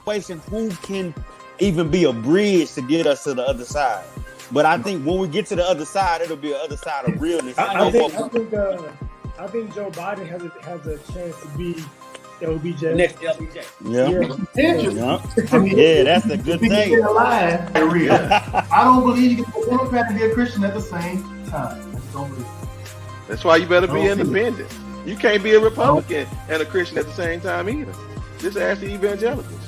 situation, who can even be a bridge to get us to the other side. But I think when we get to the other side, it'll be the other side of realness. I think Joe Biden has a chance to be LBJ. Next LBJ. Yeah, that's a good thing. Alive and real. I don't believe you can be a Democrat and be a Christian at the same time. I just don't believe it. That's why you better be independent. You can't be a Republican and a Christian at the same time either. Just ask the evangelicals.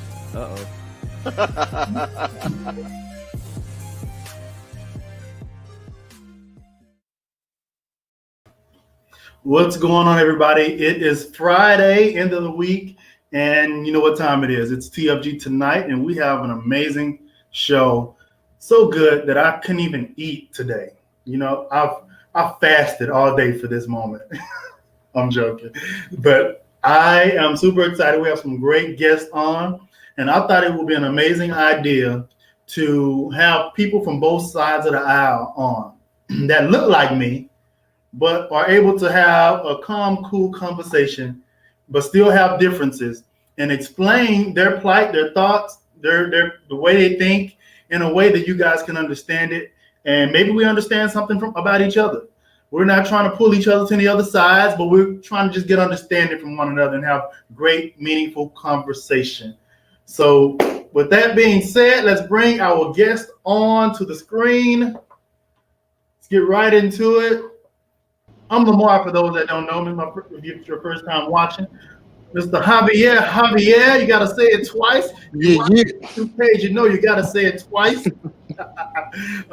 What's going on, everybody? It is Friday, end of the week, and you know what time it is. It's TFG tonight, and we have an amazing show. So good that I couldn't even eat today. You know, I fasted all day for this moment. I'm joking. But I am super excited. We have some great guests on, and I thought it would be an amazing idea to have people from both sides of the aisle on that look like me, but are able to have a calm, cool conversation, but still have differences and explain their plight, their thoughts, the way they think in a way that you guys can understand it. And maybe we understand something about each other. We're not trying to pull each other to the other sides, but we're trying to just get understanding from one another and have great, meaningful conversation. So with that being said, let's bring our guest on to the screen. Let's get right into it. I'm Lamar, for those that don't know me, if it's your first time watching. Mr. Javier, you got to say it twice. Page, you know you got to say it twice.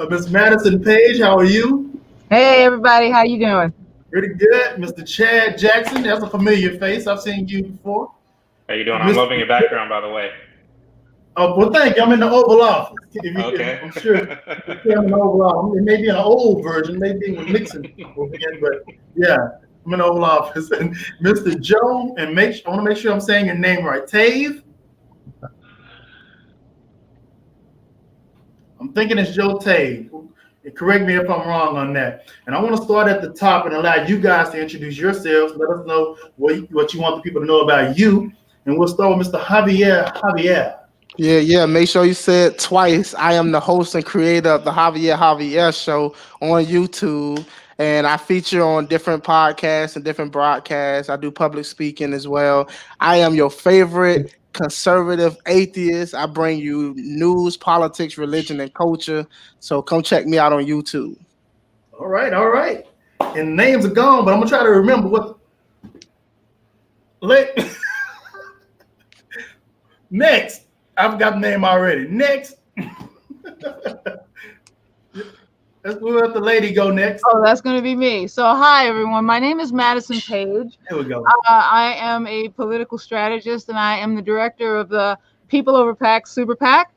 Miss Madison Page, how are you? Hey, everybody, how you doing? Pretty good. Mr. Chad Jackson, that's a familiar face. I've seen you before. How you doing? I'm loving your background, by the way. Oh, well, thank you. I'm in the Oval Office. Okay. I'm sure I'm in the Oval Office. It may be an old version, maybe with Nixon again, but yeah, I'm in the Oval Office. And Mr. Joe, and I want to make sure I'm saying your name right. Tave. I'm thinking it's Joe Tave. Correct me if I'm wrong on that. And I want to start at the top and allow you guys to introduce yourselves. Let us know what you want the people to know about you. And we'll start with Mr. Javier. Yeah. Make sure you say it twice. I am the host and creator of the Javier Show on YouTube. And I feature on different podcasts and different broadcasts. I do public speaking as well. I am your favorite conservative atheist. I bring you news, politics, religion, and culture. So come check me out on YouTube. All right. And names are gone, but I'm going to try to remember what. Next. I've got the name already. Next. Let's let the lady go next. Oh, that's going to be me. So, hi, everyone. My name is Madison Page. There we go. I am a political strategist, and I am the director of the People Over PAC Super PAC.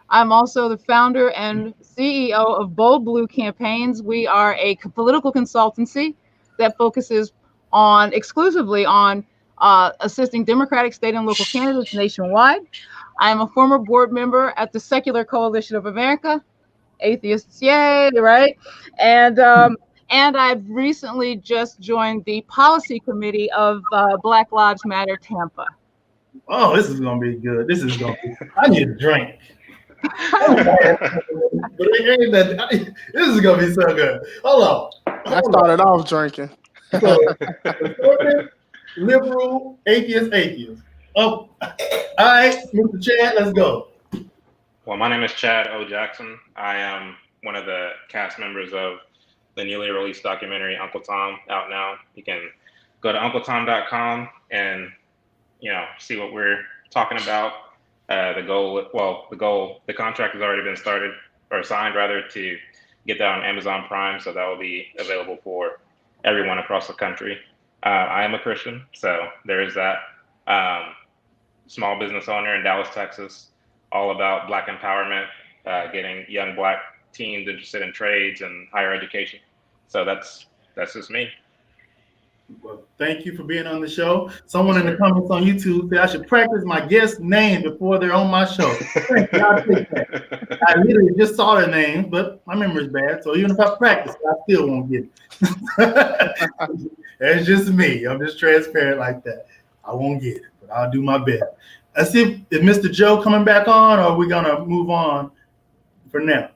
I'm also the founder and CEO of Bold Blue Campaigns. We are a political consultancy that focuses exclusively on assisting Democratic state and local candidates nationwide. I am a former board member at the Secular Coalition of America. Atheists, yay, right? And I've recently just joined the policy committee of Black Lives Matter Tampa. Oh, this is gonna be good. This is gonna be. I need a drink. This is gonna be so good. Hold on. I started off drinking. So, liberal, atheist. Oh, all right, Mr. Chad, let's go. Well, my name is Chad O. Jackson. I am one of the cast members of the newly released documentary Uncle Tom, out now. You can go to uncletom.com and see what we're talking about. The contract has already been signed to get that on Amazon Prime, so that will be available for everyone across the country. I am a Christian, so there is that. Small business owner in Dallas, Texas, all about Black empowerment, getting young Black teens interested in trades and higher education. So that's just me. Well, thank you for being on the show. Someone in the comments on YouTube said I should practice my guest name before they're on my show. Thank you. I'll take that. I literally just saw their name, but my memory's bad. So even if I practice, I still won't get it. That's just me. I'm just transparent like that. I won't get it, but I'll do my best. Let's see if Mr. Joe coming back on, or are we gonna move on for now?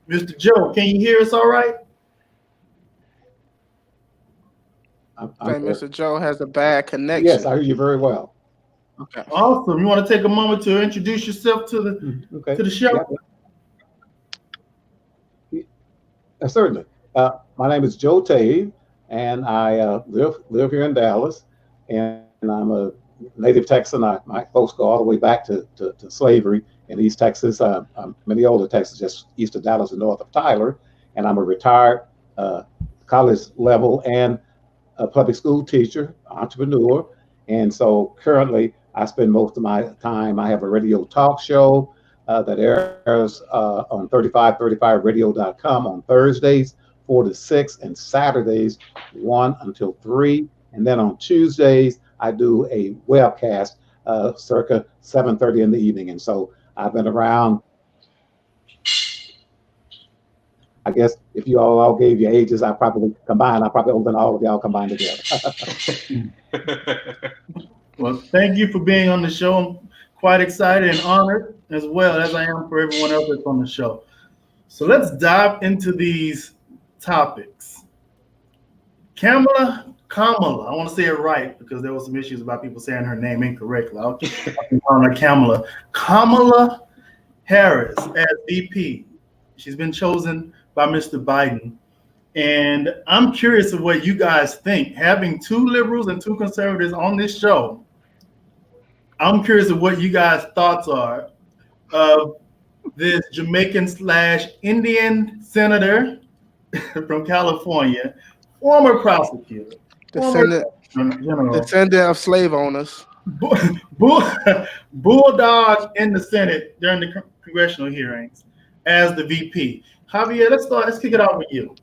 Mr. Joe, can you hear us all right? I think Mr. Joe has a bad connection. Yes, I hear you very well. Okay. Awesome. You want to take a moment to introduce yourself to the show? Yeah. Certainly. My name is Joe Tave, and I live here in Dallas, and I'm a native Texan. My folks go all the way back to slavery in East Texas. I'm many older Texas, just east of Dallas and north of Tyler, and I'm a retired college level and a public school teacher, entrepreneur. And so currently I spend most of my time, I have a radio talk show that airs on 3535radio.com on Thursdays, 4 to 6, and Saturdays, 1 until 3. And then on Tuesdays, I do a webcast circa 7:30 in the evening. And so I've been around. I guess if you all gave your ages, I probably older than all of y'all combined together. Well, thank you for being on the show. I'm quite excited and honored, as well as I am for everyone else that's on the show. So let's dive into these topics. Kamala, I want to say it right because there were some issues about people saying her name incorrectly. I'll keep calling her Kamala. Kamala Harris as VP. She's been chosen by Mr. Biden. And I'm curious of what you guys think. Having 2 liberals and 2 conservatives on this show, I'm curious of what you guys' thoughts are of this Jamaican/Indian senator from California, former prosecutor, descendant of slave owners, bulldog in the Senate during the congressional hearings as the VP. Javier, let's kick it off with you.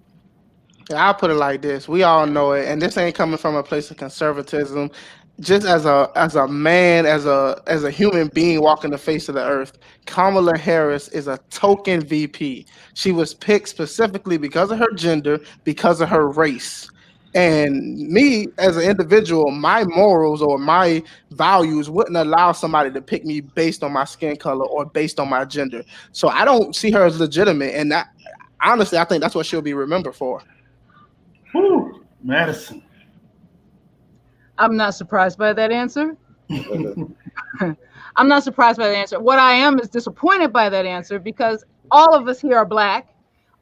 Yeah, I'll put it like this. We all know it, and this ain't coming from a place of conservatism. Just as a man, as a human being walking the face of the earth, Kamala Harris is a token VP. She was picked specifically because of her gender, because of her race. And me as an individual, my morals or my values wouldn't allow somebody to pick me based on my skin color or based on my gender. So I don't see her as legitimate. And that, honestly, I think that's what she'll be remembered for. Whew, Madison. I'm not surprised by that answer. I'm not surprised by that answer. What I am is disappointed by that answer because all of us here are Black.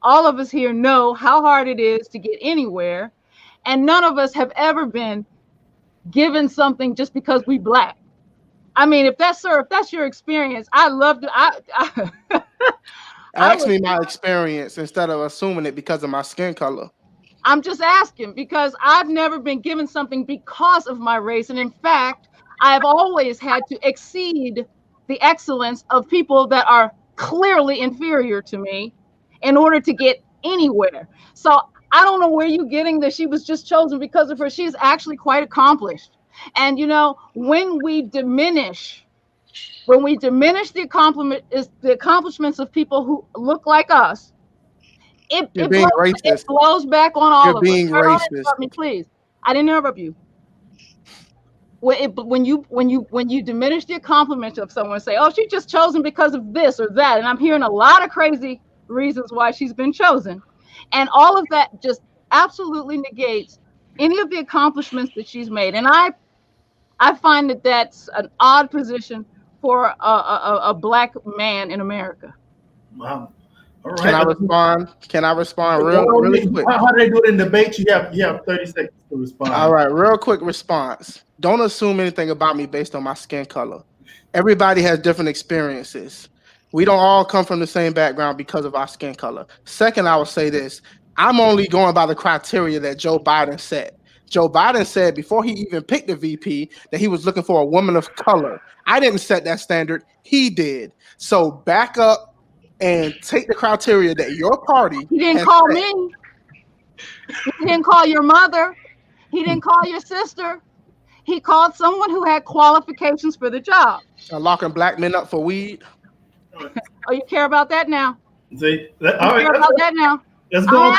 All of us here know how hard it is to get anywhere. And none of us have ever been given something just because we Black. I mean, if that's your experience, I love to. Ask me my experience instead of assuming it because of my skin color. I'm just asking because I've never been given something because of my race. And in fact, I've always had to exceed the excellence of people that are clearly inferior to me in order to get anywhere. So I don't know where you're getting that she was just chosen because of her. She's actually quite accomplished. And, you know, when we diminish the accomplishments of people who look like us, it blows back on all of us. You're being racist. Interrupt me, please. I didn't interrupt you. When you diminish the accomplishments of someone, say, "Oh, she's just chosen because of this or that," and I'm hearing a lot of crazy reasons why she's been chosen, and all of that just absolutely negates any of the accomplishments that she's made. And I find that that's an odd position for a Black man in America. Wow. All right. Can I respond really quick? How do they do it in debate? You have 30 seconds to respond. All right, real quick response. Don't assume anything about me based on my skin color. Everybody has different experiences. We don't all come from the same background because of our skin color. Second, I will say this. I'm only going by the criteria that Joe Biden set. Joe Biden said before he even picked the VP that he was looking for a woman of color. I didn't set that standard. He did. So back up and take the criteria that your party. He didn't call me. He didn't call your mother. He didn't call your sister. He called someone who had qualifications for the job. Locking Black men up for weed. Oh, you care about that now? See, Care about that now? Let's go.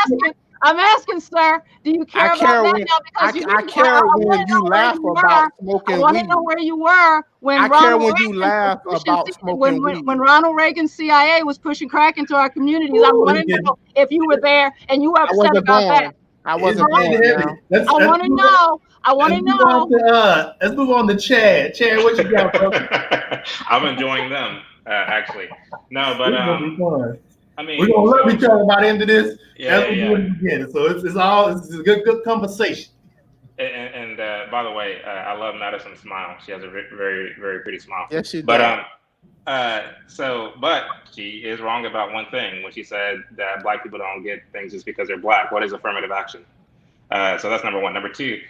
I'm asking, sir, do you care I about care that when now? Because I care when you laugh about I smoking want to weed. know where you were when I care Ronald when you Reagan laugh was pushing, about smoking weed. when Ronald Reagan's CIA was pushing crack into our communities. I want to know if you were there and you were I upset wasn't about born. that. I wasn't All right. born now. I want to know. I want to know. Let's move on to Chad. Chad, what you got, bro? I'm enjoying them, actually. No, but This is gonna be fun. I mean, we're gonna love each other by the end of this. Yeah, That's what we're doing again. So it's a good conversation. And by the way, I love Madison's smile. She has a very, very pretty smile. Yes, she does. But she is wrong about one thing when she said that Black people don't get things just because they're Black. What is affirmative action? So that's number one. Number two,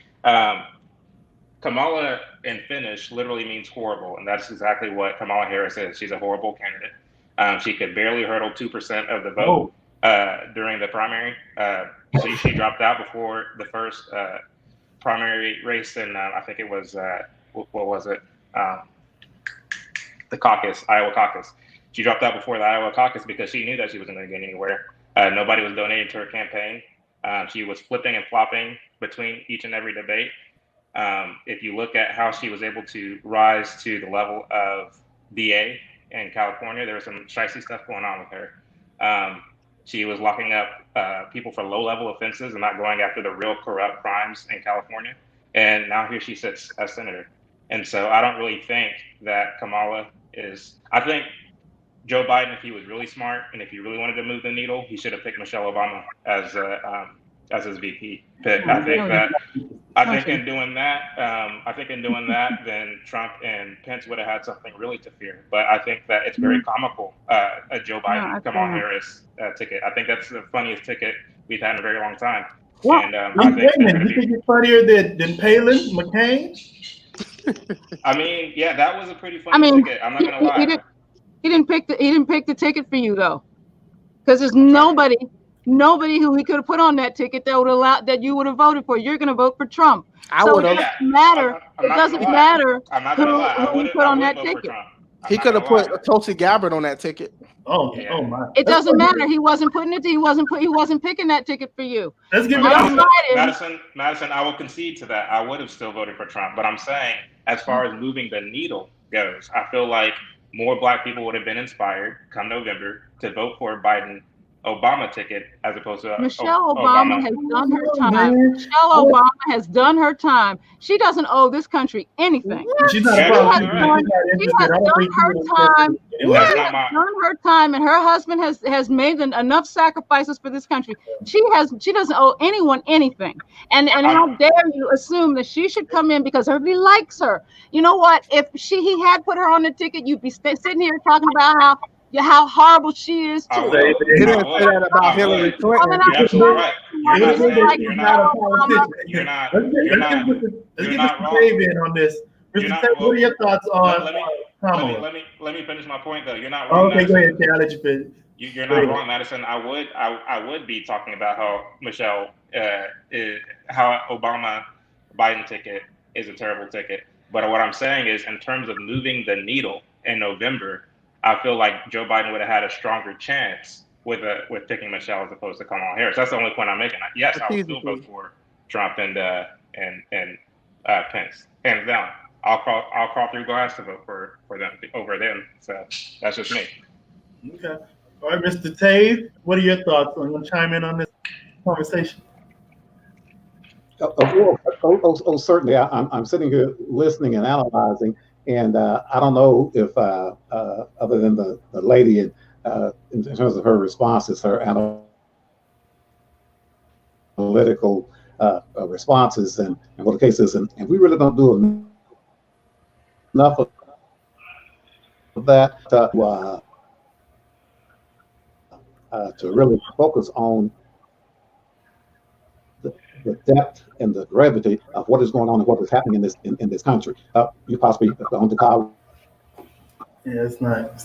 Kamala in Finnish literally means horrible, and that's exactly what Kamala Harris is. She's a horrible candidate. She could barely hurdle 2% of the vote during the primary. She dropped out before the first primary race, and I think it was what was it? The caucus, Iowa caucus. She dropped out before the Iowa caucus because she knew that she wasn't going to get anywhere. Nobody was donating to her campaign. She was flipping and flopping between each and every debate. If you look at how she was able to rise to the level of DA in California, there was some shicey stuff going on with her. She was locking up people for low-level offenses and not going after the real corrupt crimes in California. And now here she sits as senator. And so I don't really think that Kamala is. I think Joe Biden, if he was really smart and if he really wanted to move the needle, he should have picked Michelle Obama as his VP pick. I think in doing that, then Trump and Pence would have had something really to fear. But I think that it's very comical, a Joe Biden, Kamala Harris ticket. I think that's the funniest ticket we've had in a very long time. What? And I think you think it's funnier than Palin, McCain? I mean, yeah, that was a pretty funny ticket. I'm not gonna lie. He didn't pick the ticket for you though, because there's nobody who we could have put on that ticket that would allow that you would have voted for. You're going to vote for Trump. So it doesn't matter. It doesn't matter who we put on that ticket. He could have put Tulsi Gabbard on that ticket. Oh my! It doesn't matter. He wasn't putting it. He wasn't picking that ticket for you. Let's give Madison. I will concede to that. I would have still voted for Trump, but I'm saying, as far as moving the needle goes, I feel like more Black people would have been inspired come November to vote for a Biden-Obama ticket as opposed to Michelle Obama has done her time. Michelle Obama has done her time. She doesn't owe this country anything. She's not she has done her time. Done her time, and her husband has made enough sacrifices for this country. She doesn't owe anyone anything. And how dare you assume that she should come in because everybody likes her? You know what? If he had put her on the ticket, you'd be sitting here talking about how horrible she is too. He didn't say that about Hillary Clinton. You're absolutely right. You're not wrong on this. Mr. Tate, what are your thoughts on Kamala? Let me finish my point though. You're not wrong. Okay, go ahead, Tate. I'll let you finish. You're not wrong, Madison. I would be talking about how how Obama Biden ticket is a terrible ticket. But what I'm saying is, in terms of moving the needle in November, I feel like Joe Biden would have had a stronger chance with picking Michelle as opposed to Kamala Harris. That's the only point I'm making. Yes, I would still vote for Trump and Pence. Hands down. I'll crawl through glass to vote for them over them. So that's just me. Okay. All right, Mr. Tate, what are your thoughts? I'm going to chime in on this conversation. Certainly. I'm sitting here listening and analyzing, and I don't know if other than the lady in terms of her responses, her analytical responses, and what the case is, and we really don't do enough of that to really focus on the depth and the gravity of what is going on and what is happening in this country. You possibly gone to college. Yeah, it's not.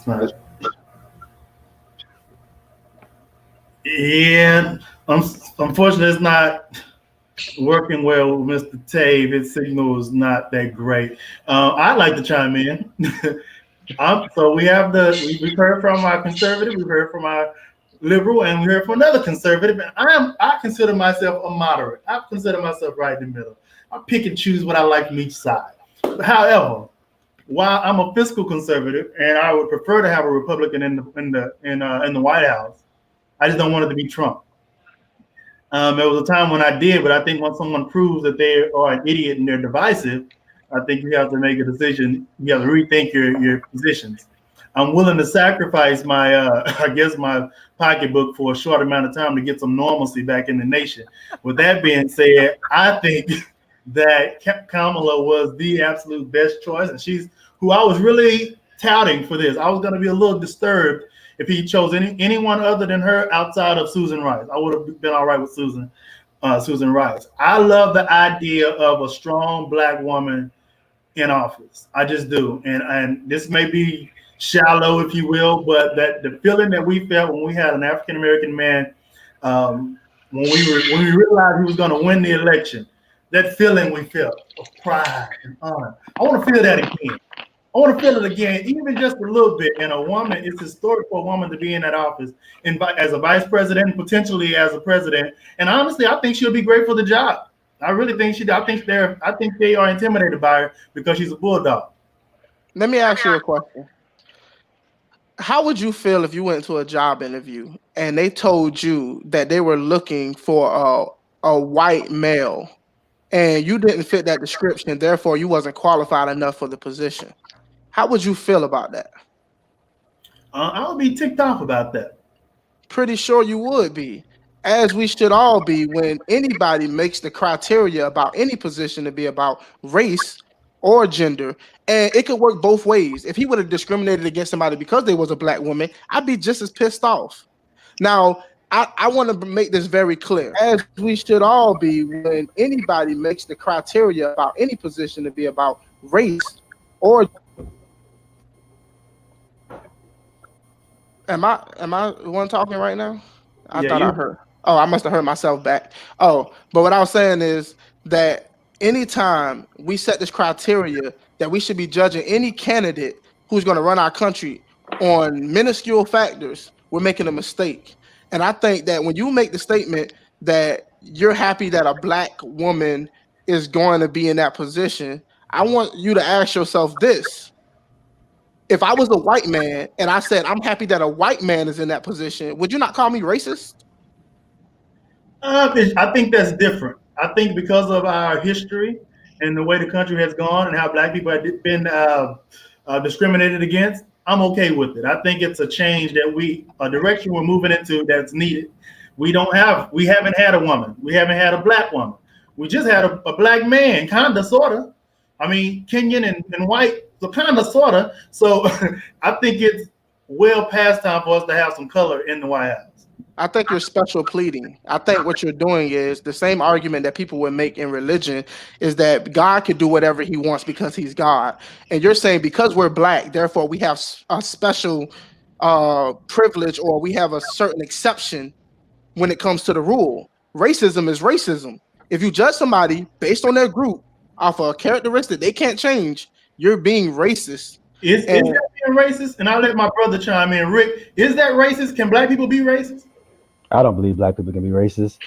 Yeah, unfortunately, it's not working well with Mr. Tave. His signal is not that great. I'd like to chime in. So we have we've heard from our conservative, we've heard from our liberal, and we heard from another conservative. And I consider myself a moderate. I consider myself right in the middle. I pick and choose what I like from each side. But however, while I'm a fiscal conservative and I would prefer to have a Republican in the White House, I just don't want it to be Trump. There was a time when I did, but I think once someone proves that they are an idiot and they're divisive, I think you have to make a decision. You have to rethink your positions. I'm willing to sacrifice my, my pocketbook for a short amount of time to get some normalcy back in the nation. With that being said, I think that Kamala was the absolute best choice, and she's who I was really touting for this. I was going to be a little disturbed if he chose anyone other than her outside of Susan Rice. I would have been all right with Susan Rice. I love the idea of a strong Black woman in office. I just do. And this may be shallow, if you will, but that the feeling that we felt when we had an African American man, when we realized he was going to win the election, that feeling we felt of pride and honor. I want to feel that again. I want to feel it again, even just a little bit. And a woman, it's historic for a woman to be in that office as a vice president, potentially as a president. And honestly, I think she'll be great for the job. I really think she. I think they are intimidated by her because she's a bulldog. Let me ask you a question. How would you feel if you went to a job interview and they told you that they were looking for a white male and you didn't fit that description, therefore you wasn't qualified enough for the position? How would you feel about that? I would be ticked off about that. Pretty sure you would be, as we should all be when anybody makes the criteria about any position to be about race or gender. And it could work both ways. If he would have discriminated against somebody because they was a Black woman, I'd be just as pissed off. Now, I want to make this very clear, as we should all be when anybody makes the criteria about any position to be about race or. Am I the one talking right now? I thought I heard. Oh, I must have heard myself back. Oh, but what I was saying is that anytime we set this criteria that we should be judging any candidate who's going to run our country on minuscule factors, we're making a mistake. And I think that when you make the statement that you're happy that a Black woman is going to be in that position, I want you to ask yourself this. If I was a white man and I said, I'm happy that a white man is in that position, would you not call me racist? I think that's different. I think because of our history and the way the country has gone and how Black people have been discriminated against, I'm okay with it. I think it's a change a direction we're moving into that's needed. We haven't had a woman. We haven't had a Black woman. We just had a Black man, kind of, sort of. I mean, Kenyan and white, so kind of, sort of. So I think it's well past time for us to have some color in the White House. I think you're special pleading. I think what you're doing is the same argument that people would make in religion is that God can do whatever he wants because he's God. And you're saying because we're Black, therefore we have a special privilege or we have a certain exception when it comes to the rule. Racism is racism. If you judge somebody based on their group off of a characteristic they can't change, you're being racist. Is that being racist? And I'll let my brother chime in. Rick, is that racist? Can Black people be racist? I don't believe Black people can be racist.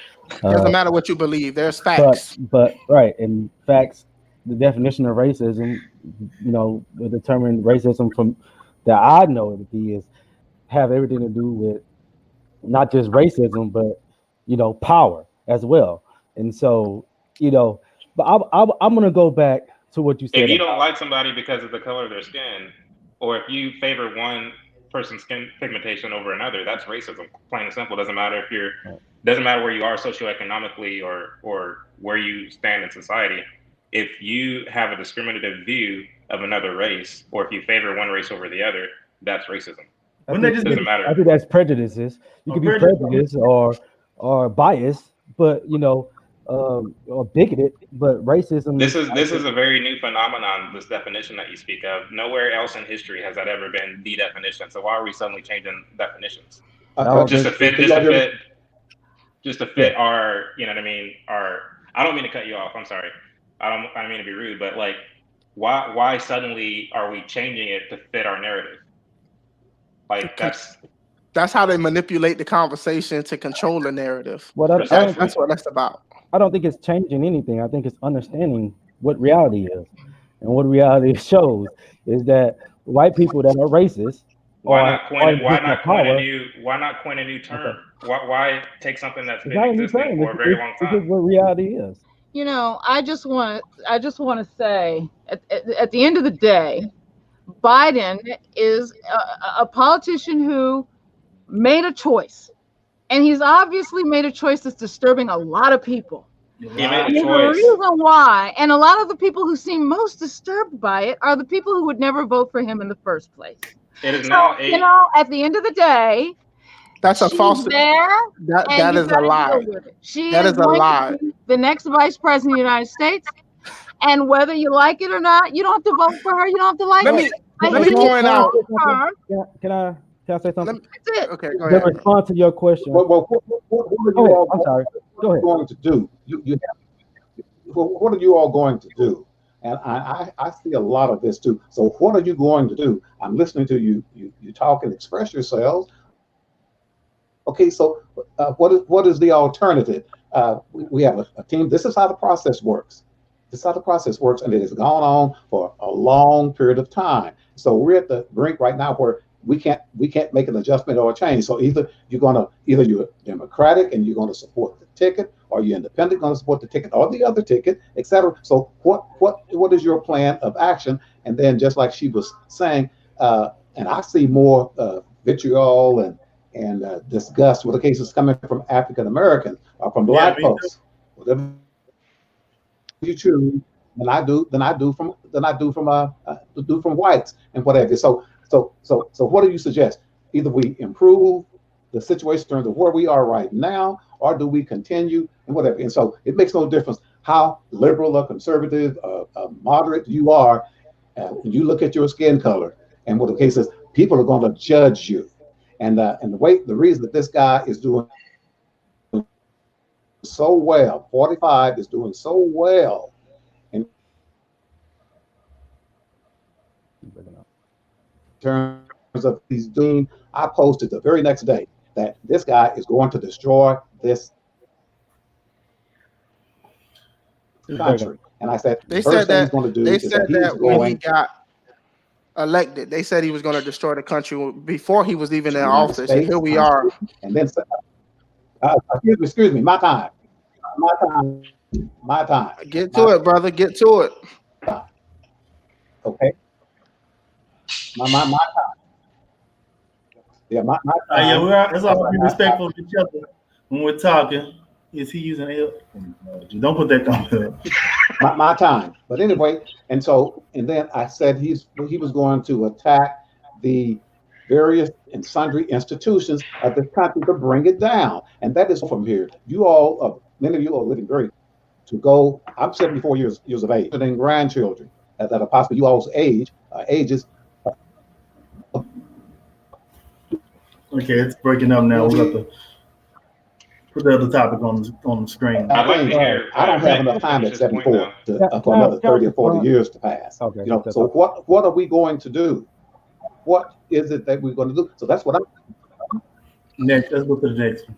Doesn't matter what you believe. There's facts. But right, and facts, the definition of racism, the determine racism from that I know it to be is have everything to do with not just racism, but power as well. And so, but I'm gonna go back to what you said. If you don't like somebody because of the color of their skin, or if you favor one person's skin pigmentation over another, that's racism, plain and simple. Doesn't matter where you are socioeconomically or where you stand in society. If you have a discriminative view of another race, or if you favor one race over the other, that's racism. Doesn't matter. I think that's prejudices. You can be prejudiced or biased, but or bigoted, but racism. This is a very new phenomenon. This definition that you speak of, nowhere else in history has that ever been the definition. So why are we suddenly changing definitions? Just to fit our, you know what I mean? I don't mean to cut you off. I'm sorry. I don't mean to be rude, but like, why suddenly are we changing it to fit our narrative? Like That's how they manipulate the conversation to control the narrative. What That's what that's about. I don't think it's changing anything. I think it's understanding what reality is, and what reality shows is that white people that are racist Why are not coin a new term? Okay. Why take something that's It's been not a new existing term. for a very long It's just time? what reality is. You know, I just want to say, at the end of the day, Biden is a politician who made a choice, and he's obviously made a choice that's disturbing a lot of people. He made And a the choice. reason why, and a lot of the people who seem most disturbed by it are the people who would never vote for him in the first place. It is So, now you know, at the end of the day, That's a she's false. there, That and you is a gotta lie. deal with it. She That is is a going lie. to be the next vice president of the United States, and whether you like it or not, you don't have to vote for her. You don't have to like Let it. me point out. Can I say something? That's it. Okay, go The ahead. response to your question. What are you all I'm sorry. Go ahead. going to do? What are you all going to do? And I see a lot of this too. So what are you going to do? I'm listening to you talk and express yourselves. Okay, so what is the alternative? We have a team. This is how the process works. This is how the process works, and it has gone on for a long period of time. So we're at the brink right now where we can't make an adjustment or a change. So either you're Democratic and you're going to support the ticket, or you're Independent going to support the ticket or the other ticket, etc. So what is your plan of action? And then just like she was saying, and I see more vitriol and disgust with the cases coming from African Americans or from Black folks. Whatever you choose, than I do from whites and whatever. So what do you suggest? Either we improve the situation in terms of where we are right now, or do we continue and whatever? And so it makes no difference how liberal or conservative or moderate you are. When you look at your skin color and what the case is, people are going to judge you. And the reason that this guy is doing so well, 45 is doing so well in terms of he's doing. I posted the very next day that this guy is going to destroy this country. And I said, They first said thing he's that. going to do They is said that he's that when he going got elected, they said he was going to destroy the country before he was even in United office. States, And here we are. and then excuse me, my time. Get to it, brother. Get to it. Okay. My time. Yeah, my time. Yeah, that's all. Be respectful of each other when we're talking. Is he using L? Don't put that on. my time. But anyway, and then I said he was going to attack the various and sundry institutions of this country to bring it down. And that is from here. You all, many of you are living very to go. I'm 74 years of age, and grandchildren that are possibly you all's ages. Okay, it's breaking up now. We'll have to put the other topic on the screen. I'd like to hear. I don't have enough time at 74 for another 30 or 40 years to pass. Okay, so what are we going to do? What is it that we're going to do? So that's what I'm. Next, let's go to the next one.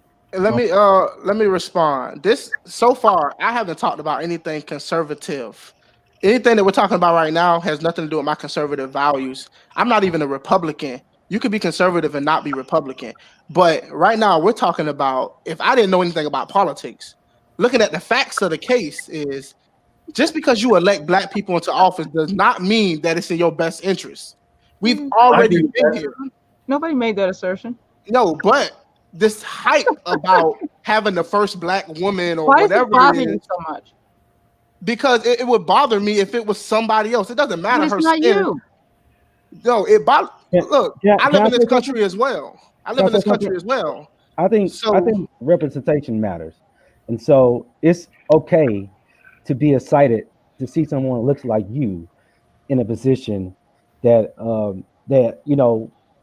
Let me respond. This so far, I haven't talked about anything conservative. Anything that we're talking about right now has nothing to do with my conservative values. I'm not even a Republican. You could be conservative and not be Republican. But right now, we're talking about, if I didn't know anything about politics, looking at the facts of the case is, just because you elect Black people into office does not mean that it's in your best interest. We've already been here. Nobody made that assertion. No, but this hype about having the first Black woman or Why whatever does it bother it you is, so much? because it would bother me if it was somebody else. It doesn't matter. But Her it's not skin. you. No, it bothers. Look, I live in this say country as well. I live in this country as well. I think representation matters, and so it's okay to be excited to see someone who looks like you in a position that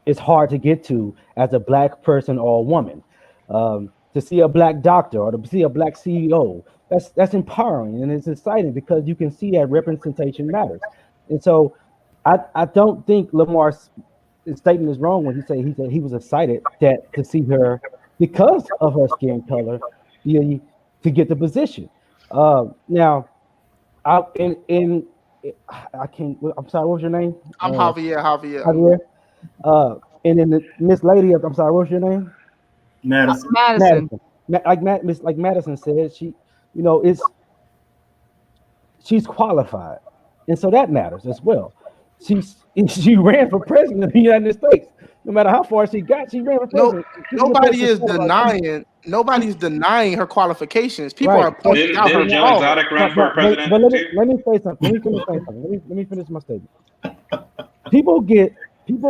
it's hard to get to as a Black person or a woman. To see a Black doctor or to see a Black CEO, that's empowering and it's exciting because you can see that representation matters. And so I don't think Lamar's his statement is wrong when he said he was excited that to see her because of her skin color, to get the position. Now, I can't. I'm sorry. What was your name? I'm Javier. Javier. And then the Miss Lady. I'm sorry. What's your name? Madison. Like Madison said, she's qualified, and so that matters as well. She ran for president of the United States. No matter how far she got, she ran for president. Nobody's denying her qualifications. People Right. are pointing out her Didn't Joe flaws. Exotic run for president? But too? let me say something. Let me finish my statement. People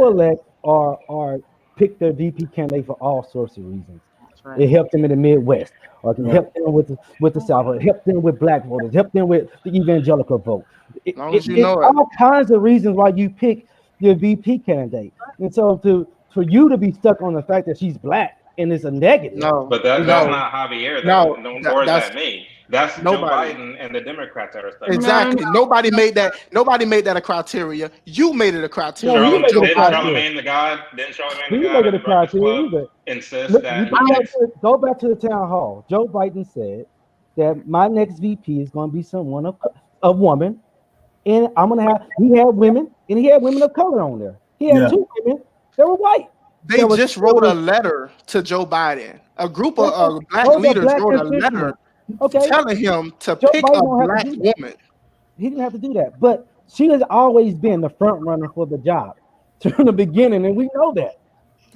elect or pick their VP candidate for all sorts of reasons. Right. It helped them in the Midwest, or it can help them with the South, or it help them with black voters, help them with the evangelical vote. As long as you know it. All kinds of reasons why you pick your VP candidate. And so for you to be stuck on the fact that she's black and it's a negative. No, But that's not Javier. Though. Nor is that me. That's nobody. Joe Biden and the Democrats that are stuck. Exactly. Nobody made that a criteria. You made it a criteria. No, you Didn't made it a criteria. Charlemagne the God? Didn't Charlemagne He the didn't God? make it a criteria either. Insist Look, that go back to the town hall. Joe Biden said that my next VP is going to be someone a woman, and he had women of color on there. He had two women that were white. They just wrote a letter to Joe Biden. A group of black leaders wrote a letter telling him to pick a black woman. He didn't have to do that, but she has always been the front runner for the job from the beginning, and we know that.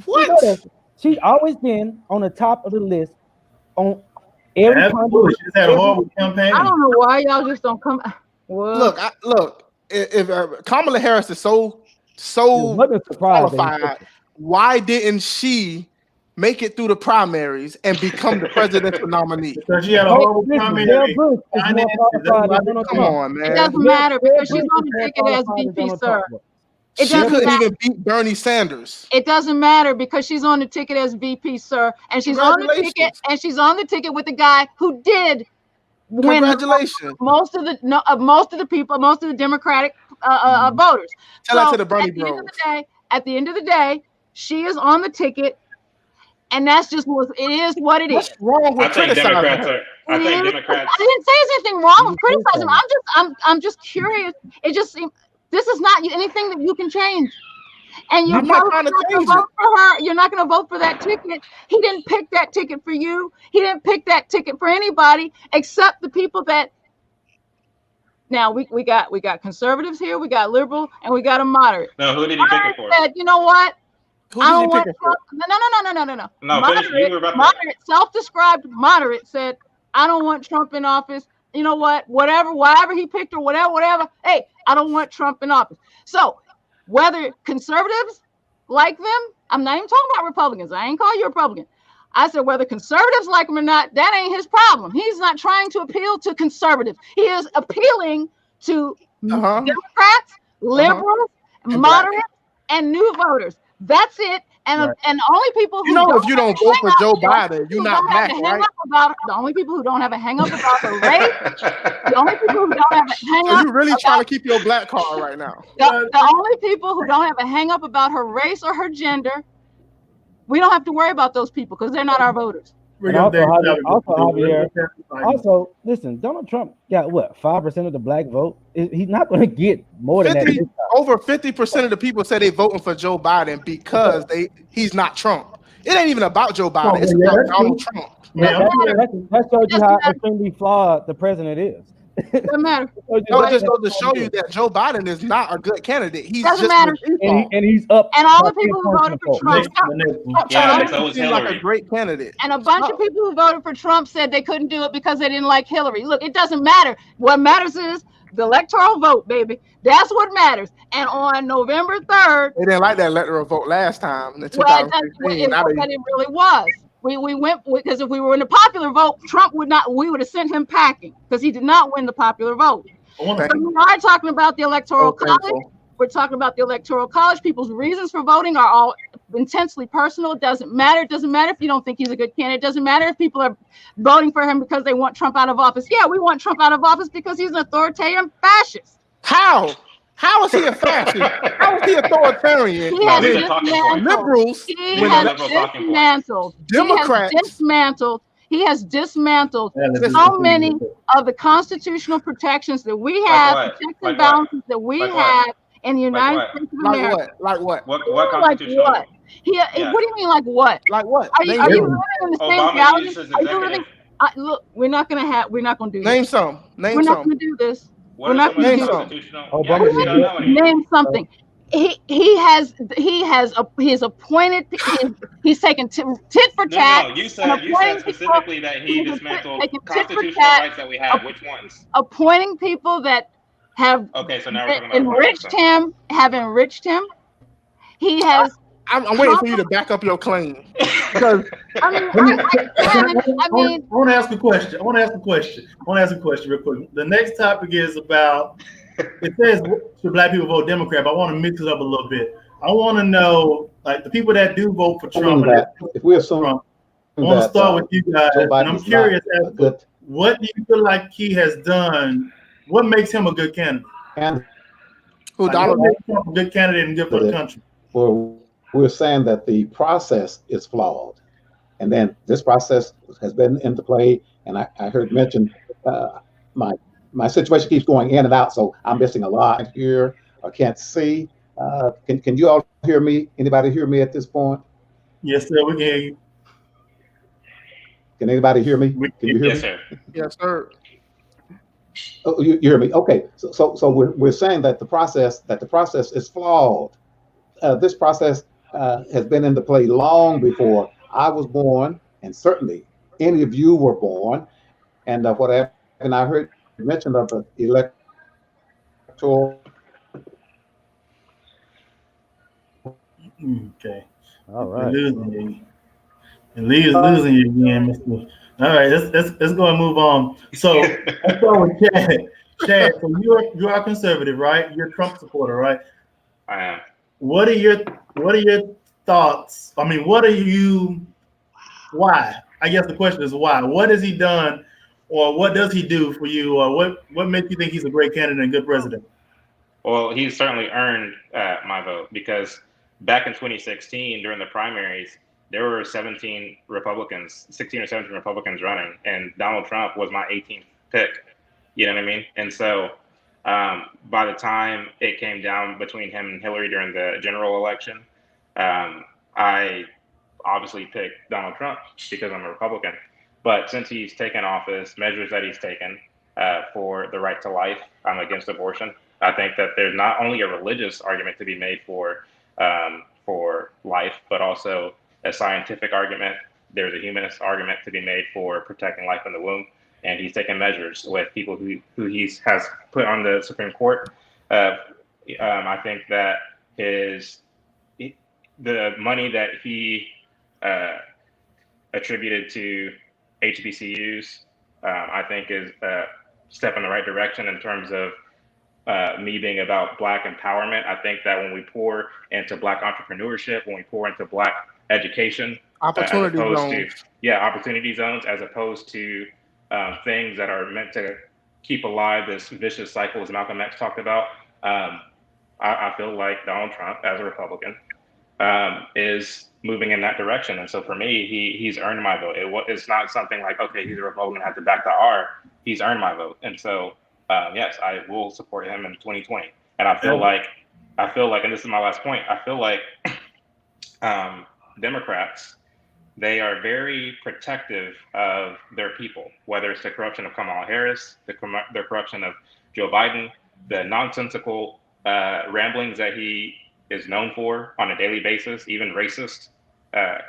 What? She's always been on the top of the list on every Absolutely. She's had a horrible campaign. I don't know why y'all just don't come. Well, Look. If Kamala Harris is so qualified, why didn't she make it through the primaries and become the presidential nominee? Because she had a horrible primary. Come on, man. it doesn't matter because she's on the ticket as VP, sir. She couldn't even beat Bernie Sanders. It doesn't matter because she's on the ticket as VP, sir, and she's on the ticket with the guy who did win. Congratulations. Most of the Democratic voters. Tell that to the Bernie At the end of the day, she is on the ticket, and that's just what it is. What it is. What's wrong with criticizing her? I think Democrats. I didn't say there's anything wrong with criticizing. I'm just curious. It just seems this is not anything that you can change. And you're not going to vote for her. You're not going to vote for that ticket. He didn't pick that ticket for you. He didn't pick that ticket for anybody except the people that. Now we got conservatives here, we got liberal, and we got a moderate. No, who did he pick it for? Said, you know what? Who did he pick it for? No. No, Moderate, self-described moderate said, I don't want Trump in office. You know what? Whatever he picked or whatever. Hey, I don't want Trump in office. So whether conservatives like them, I'm not even talking about Republicans. I ain't call you a Republican. I said whether conservatives like him or not, that ain't his problem. He's not trying to appeal to conservatives. He is appealing to Democrats, liberals, moderates, and new voters. That's it. And only people who if you don't vote for Joe Biden, you're not black, right? The only people who don't have a hang up about the race, the only people who don't have a hang up. You're really trying to keep your black card right now. The only people who don't have a hang up about her race or her gender, we don't have to worry about those people because they're not our voters. Also, listen, Donald Trump got what, 5% of the black vote? He's not going to get more than that. Over 50% of the people say they voting for Joe Biden because he's not Trump. It ain't even about Joe Biden. It's about Donald Trump. That shows you how extremely flawed the president is. Doesn't matter. No, it just goes to show you that Joe Biden is not a good candidate. He's doesn't just matter. And he's up. And all the people who voted for Trump seems like a great candidate. And a bunch of people who voted for Trump said they couldn't do it because they didn't like Hillary. Look, it doesn't matter. What matters is the electoral vote, baby. That's what matters. And on November 3rd, they didn't like that electoral vote last time in 2016. It really was. We went because if we were in the popular vote, Trump would not. We would have sent him packing because he did not win the popular vote. So we are talking about the electoral college. We're talking about the electoral college. People's reasons for voting are all intensely personal. It doesn't matter. It doesn't matter if you don't think he's a good candidate. It doesn't matter if people are voting for him because they want Trump out of office. Yeah, we want Trump out of office because he's an authoritarian fascist. How? How is he a fascist? How is he authoritarian? He No, has these are talking points. Liberals, He These are has liberal talking points. dismantled. Democrats. He has dismantled Listen, so many of the constitutional protections that we have, what? the checks Like and what? balances that we Like what? have in the United what? States of like America. what? Like what? What Like constitutional? what? Yeah. What do you mean, like what? Like what? Are you Name living some. in the same Obama reality? used his Are you living? executive. Look, we're not gonna do Name this. some. Name We're not some. gonna do this. What We're are not some of gonna the do this. constitutional? Obama Yeah, did you don't know any. Name something. He's appointed. He's taken tit for tat. No. You and said appointing specifically that he he's dismantled taking tit for constitutional tat, rights that we have. Which ones? appointing people that have Okay, so now we're talking about have enriched him. He has. I'm waiting for you to back up your claim. Because I mean, I want to ask a question. I want to ask a question real quick. The next topic is about, it says, should black people vote Democrat, but I want to mix it up a little bit. I want to know, like, the people that do vote for Trump. If we assume Trump, I want to start with you guys. And I'm curious as to what do you feel like he has done? What makes him a good candidate? who, Donald? What makes Trump a good candidate and good for the country? Well, we're saying that the process is flawed. And then this process has been into play. And I heard mentioned my situation keeps going in and out. So I'm missing a lot here. I can't see. Can you all hear me? Anybody hear me at this point? Yes, sir. We can hear you. Can anybody hear me? Can you hear Yes, me? sir. Yes, sir. Oh, you hear me? Okay. So we're saying that the process is flawed. This process has been into play long before I was born, and certainly any of you were born. And and I heard mention of the electoral. Okay. All right. Losing you. And Lee is losing you again, Mr. All right, let's go and move on. So let's go with Chad. Chad, so you are conservative, right? You're a Trump supporter, right? I am. What are your thoughts? I mean, why? I guess the question is why. What has he done, or what does he do for you, or what makes you think he's a great candidate and good president? Well, he's certainly earned my vote, because back in 2016 during the primaries, there were 16 or 17 Republicans running, and Donald Trump was my 18th pick. You know what I mean? And so by the time it came down between him and Hillary during the general election, I obviously picked Donald Trump because I'm a Republican. But since he's taken office, measures that he's taken for the right to life, I'm against abortion. I think that there's not only a religious argument to be made for life, but also a scientific argument. There's a humanist argument to be made for protecting life in the womb. And he's taken measures with people who he has put on the Supreme Court. I think that the money that he attributed to HBCUs, I think is a step in the right direction in terms of me being about Black empowerment. I think that when we pour into Black entrepreneurship, when we pour into Black education, opportunity zones, as opposed to things that are meant to keep alive this vicious cycle, as Malcolm X talked about. I feel like Donald Trump, as a Republican, is moving in that direction. And so for me, he's earned my vote. It's not something like, okay, he's a Republican, I have to back the R. He's earned my vote. And so, yes, I will support him in 2020. And I feel like, and this is my last point, I feel like Democrats, they are very protective of their people, whether it's the corruption of Kamala Harris, the corruption of Joe Biden, the nonsensical ramblings that he is known for on a daily basis, even racist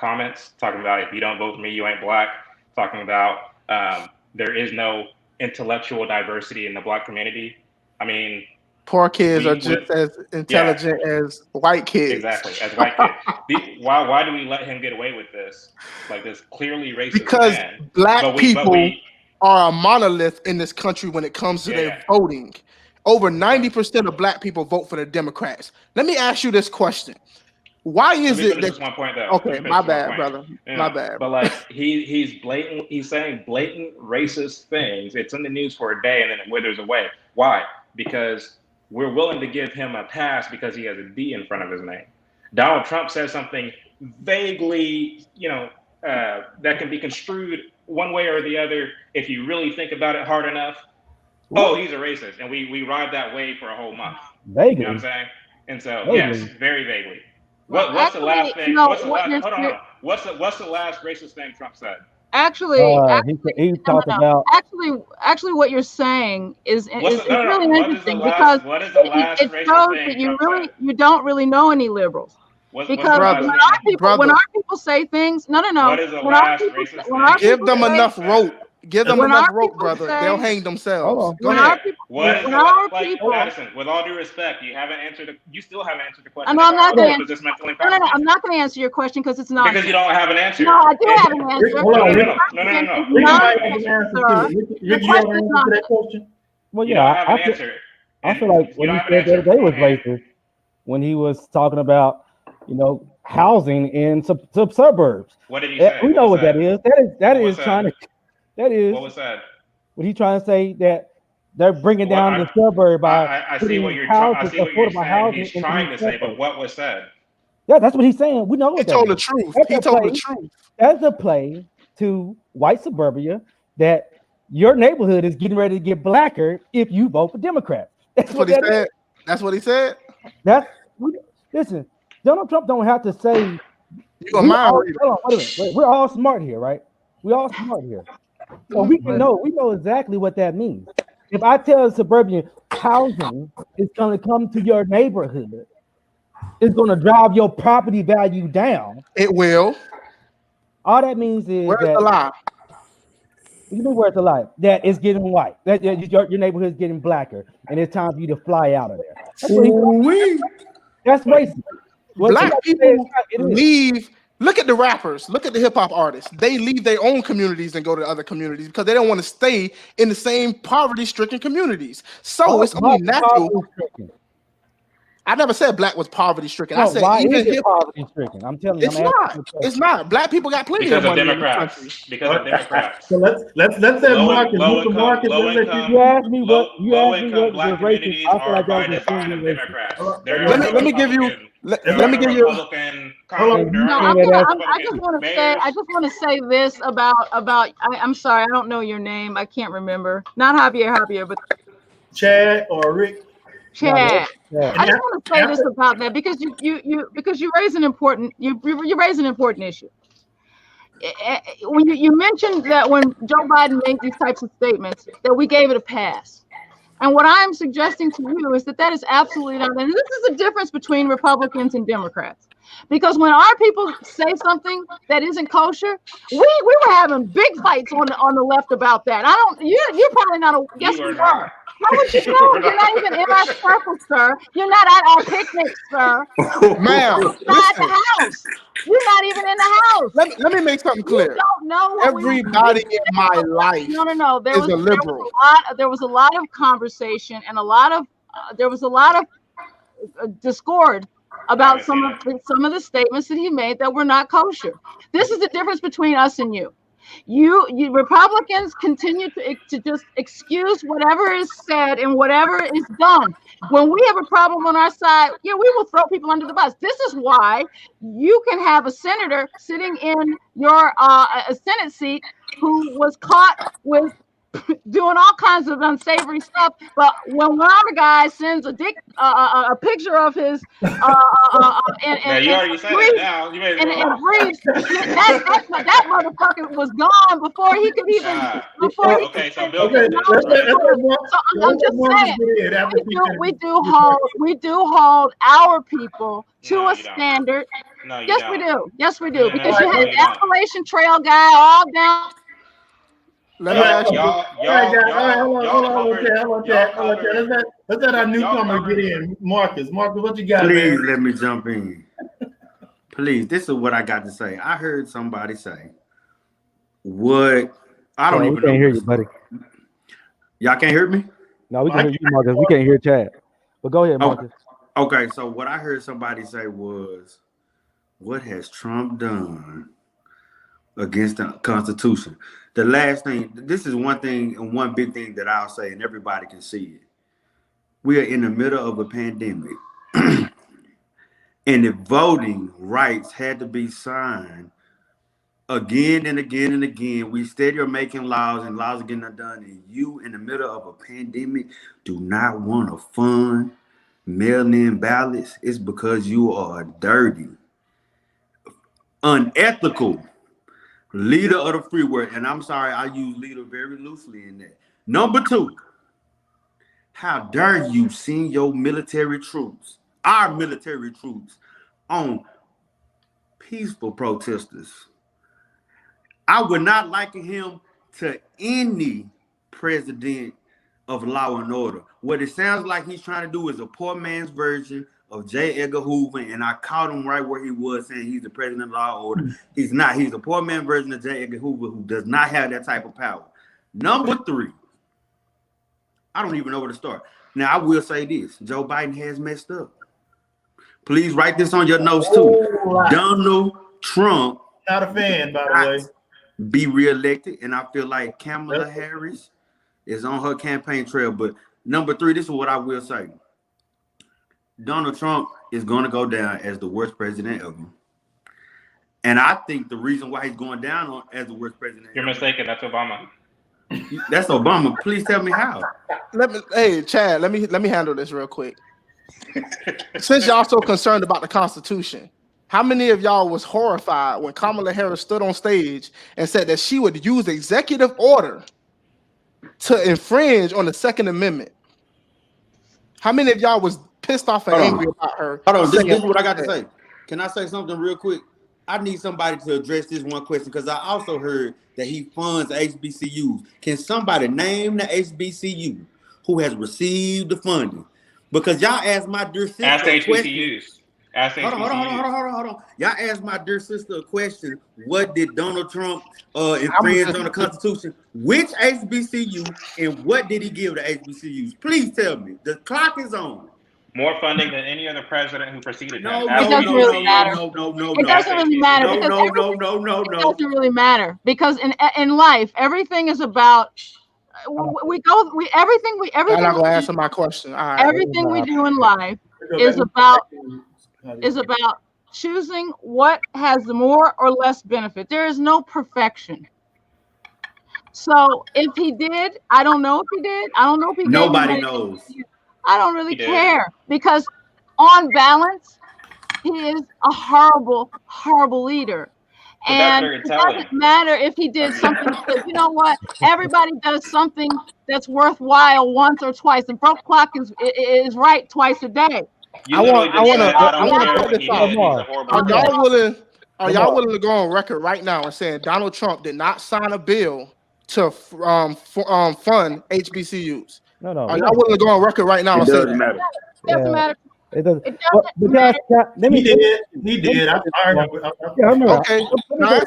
comments, talking about if you don't vote for me, you ain't Black, talking about there is no intellectual diversity in the Black community. I mean, poor kids are just as intelligent as white kids. Exactly, as white kids. Why do we let him get away with this? Like this clearly racist because man. Black people are a monolith in this country when it comes to their voting. Over 90% of Black people vote for the Democrats. Let me ask you this question. Why is it that... one point, though. Okay, my bad, brother. Yeah. My bad. But like he's saying blatant racist things. It's in the news for a day and then it withers away. Why? Because we're willing to give him a pass because he has a D in front of his name. Donald Trump says something vaguely, that can be construed one way or the other if you really think about it hard enough. Oh, he's a racist, and we ride that wave for a whole month. Vaguely. You know what I'm saying? And so, Vaguely. yes, very vaguely. Well, What's the last thing? no, What's the what last? you're Hold on, saying- hold on. What's the last racist thing Trump said? Actually, he talked about. Actually, what you're saying is What's the- no, no, really what is the interesting last- because what is the last it racist shows thing that you Trump said? you don't really know any liberals. What's Because the last when thing? our people say things, no. What is the When our last people- racist when thing? our Give people them say- enough rope. Give them When enough our rope, people brother. say- They'll hang themselves. Go When ahead. our people, What is when the our like, people, Madison? With all due respect, you still haven't answered the question. No, I'm not about gonna was this mental no, incompetent? I'm not going to answer your question because it's not. Because you don't have an answer. No, I do have an answer. Hold on, No. The question is Rick not might have an answer sir. to it. The Rick, you have an question is answer not- to that question? Well, You yeah, don't have an I feel, answer. I feel like what he said the other day was racist when he was talking about, housing in suburbs. What did he say? We know what that is. That What is was trying to. That is What was said? what he's trying to say that they're bringing Well, down the suburb by I see putting what you're houses, saying. affordable housing He's in trying to these say, but suburbs. what was said? Yeah, that's what he's saying. We know He what that told the is. truth. That's He a told play. the truth. That's a play to white suburbia that your neighborhood is getting ready to get blacker if you vote for Democrats. That's what he that is. said. That's what he said. Listen. Donald Trump don't have to say. You a mind reader. Hold on, wait a minute. Wait, we're all smart here, right? We all smart here, so we know exactly what that means. If I tell a suburban housing is going to come to your neighborhood, it's going to drive your property value down. It will. All that means is Where's that the lie? you know where's the lie? That it's getting white. That your neighborhood is getting blacker, and it's time for you to fly out of there. That's what that's racist. Well, Black you people gotta say it is. leave. Look at the rappers. Look at the hip hop artists. They leave their own communities and go to other communities because they don't want to stay in the same poverty-stricken communities. So it's only natural. I never said black was poverty-stricken. I No, said why even is it hip. poverty-stricken? I'm telling you, It's not. It's not. Black people got plenty Because of of money in the Democrats. country. Because of Democrats. So let's say Marcus. Mr. Marcus, let's let you. You asked me what Low-income black was racist. communities I feel are like by that was design of extremely racist. Democrats. Let me give you. Let me give you. No, I just want to say this about. I'm sorry, I don't know your name. I can't remember. Not Javier, but Chad or Rick. Chad. Yeah. I just want to say this about that because you raise an important issue. When you mentioned that when Joe Biden made these types of statements that we gave it a pass. And what I'm suggesting to you is that is absolutely not. And this is the difference between Republicans and Democrats. Because when our people say something that isn't kosher, we were having big fights on the left about that. You're probably not a yes, we are. How would you know? You're not even in our circle, sir. You're not at our picnic, sir. Ma'am, You're not at the house. You're not even in the house. Let me make something clear. You don't know what everybody in my life No. There is a liberal. There was a lot of conversation and there was a lot of discord about some of the statements that he made that were not kosher. This is the difference between us and you. You Republicans continue to just excuse whatever is said and whatever is done. When we have a problem on our side, we will throw people under the bus. This is why you can have a senator sitting in your a Senate seat who was caught with doing all kinds of unsavory stuff, but when one other guy sends a picture of his and you already said it now. You made it and briefs, that motherfucker was gone before he could even okay, so Bill I'm just saying we do hold our people to a standard. Yes, we do. Because you had the Appalachian Trail guy all down. Let me ask you. Hold on. Let's let our newcomer get in. Marcus, what you got? Please man? let me jump in. Please, this is what I got to say. I heard somebody say, "What?" I don't even know. We can't hear you, buddy. Y'all can't hear me? No, we can hear you, Marcus. We can't hear Chad. But go ahead, Marcus. Okay, so what I heard somebody say was, "What has Trump done against the Constitution?" The last thing, this is one thing and one big thing that I'll say, and everybody can see it. we are in the middle of a pandemic. And if voting rights had to be signed again and again and again, we steady are making laws and laws are getting undone, and you in the middle of a pandemic do not want to fund mail-in ballots, it's because you are a dirty, unethical leader of the free world. And I'm sorry, I use leader very loosely in that. Number two, how dare you send your military troops, our military troops, on peaceful protesters? I would not liken him to any president of law and order. What it sounds like he's trying to do is a poor man's version of J. Edgar Hoover, and I caught him right where he was saying he's the president of law and order. He's not. He's a poor man's version of J. Edgar Hoover who does not have that type of power. Number three, I don't even know where to start. Now, I will say this. Joe Biden has messed up. Please write this on your notes, too. Donald Trump. Not a fan, by the way. Be reelected, and I feel like Kamala Harris is on her campaign trail. But number three, this is what I will say. Donald Trump is going to go down as the worst president ever. And I think the reason why he's going down as the worst president You're mistaken. That's Obama. That's Obama. Please tell me how. Hey, Chad, let me handle this real quick. Since y'all so concerned about the Constitution, how many of y'all was horrified when Kamala Harris stood on stage and said that she would use executive order to infringe on the Second Amendment? How many of y'all was pissed off and angry about her? Hold on, this is what I got to say. Can I say something real quick? I need somebody to address this one question because I also heard that he funds HBCUs. Can somebody name the HBCU who has received the funding? Because y'all asked my dear sister Ask a HBCUs. question. Ask Hold on. Y'all asked my dear sister a question. What did Donald Trump infringe on the Constitution? Which HBCU and what did he give to HBCUs? Please tell me. The clock is on. More funding than any other president who preceded him. It doesn't really matter. It doesn't really matter. No. It doesn't really matter because in life, everything is about. Everything. I'm not gonna answer my question. All right. Everything we do in life is about choosing what has the more or less benefit. There is no perfection. So if he did, I don't know if he did. I don't know if he did. Nobody knows. I don't really care because on balance, he is a horrible, horrible leader. And it doesn't matter if he did something because you know what? Everybody does something that's worthwhile once or twice. The broke clock is right twice a day. I want to put this out. Are y'all willing to go on record right now and saying Donald Trump did not sign a bill to fund HBCUs? No. Are y'all willing to go on record right now and say that? It doesn't matter. It doesn't. It doesn't matter. He did. Okay. Now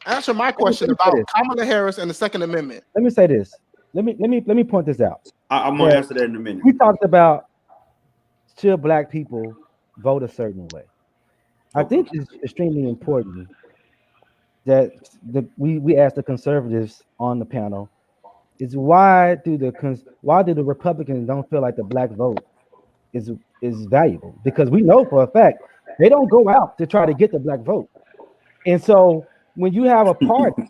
answer my question about Kamala Harris and the Second Amendment. Let me say this. Let me point this out. I'm gonna answer that in a minute. We talked about should black people vote a certain way. I think it's extremely important that we ask the conservatives on the panel is why do the Republicans don't feel like the black vote is valuable? Because we know for a fact they don't go out to try to get the black vote. And so when you have a party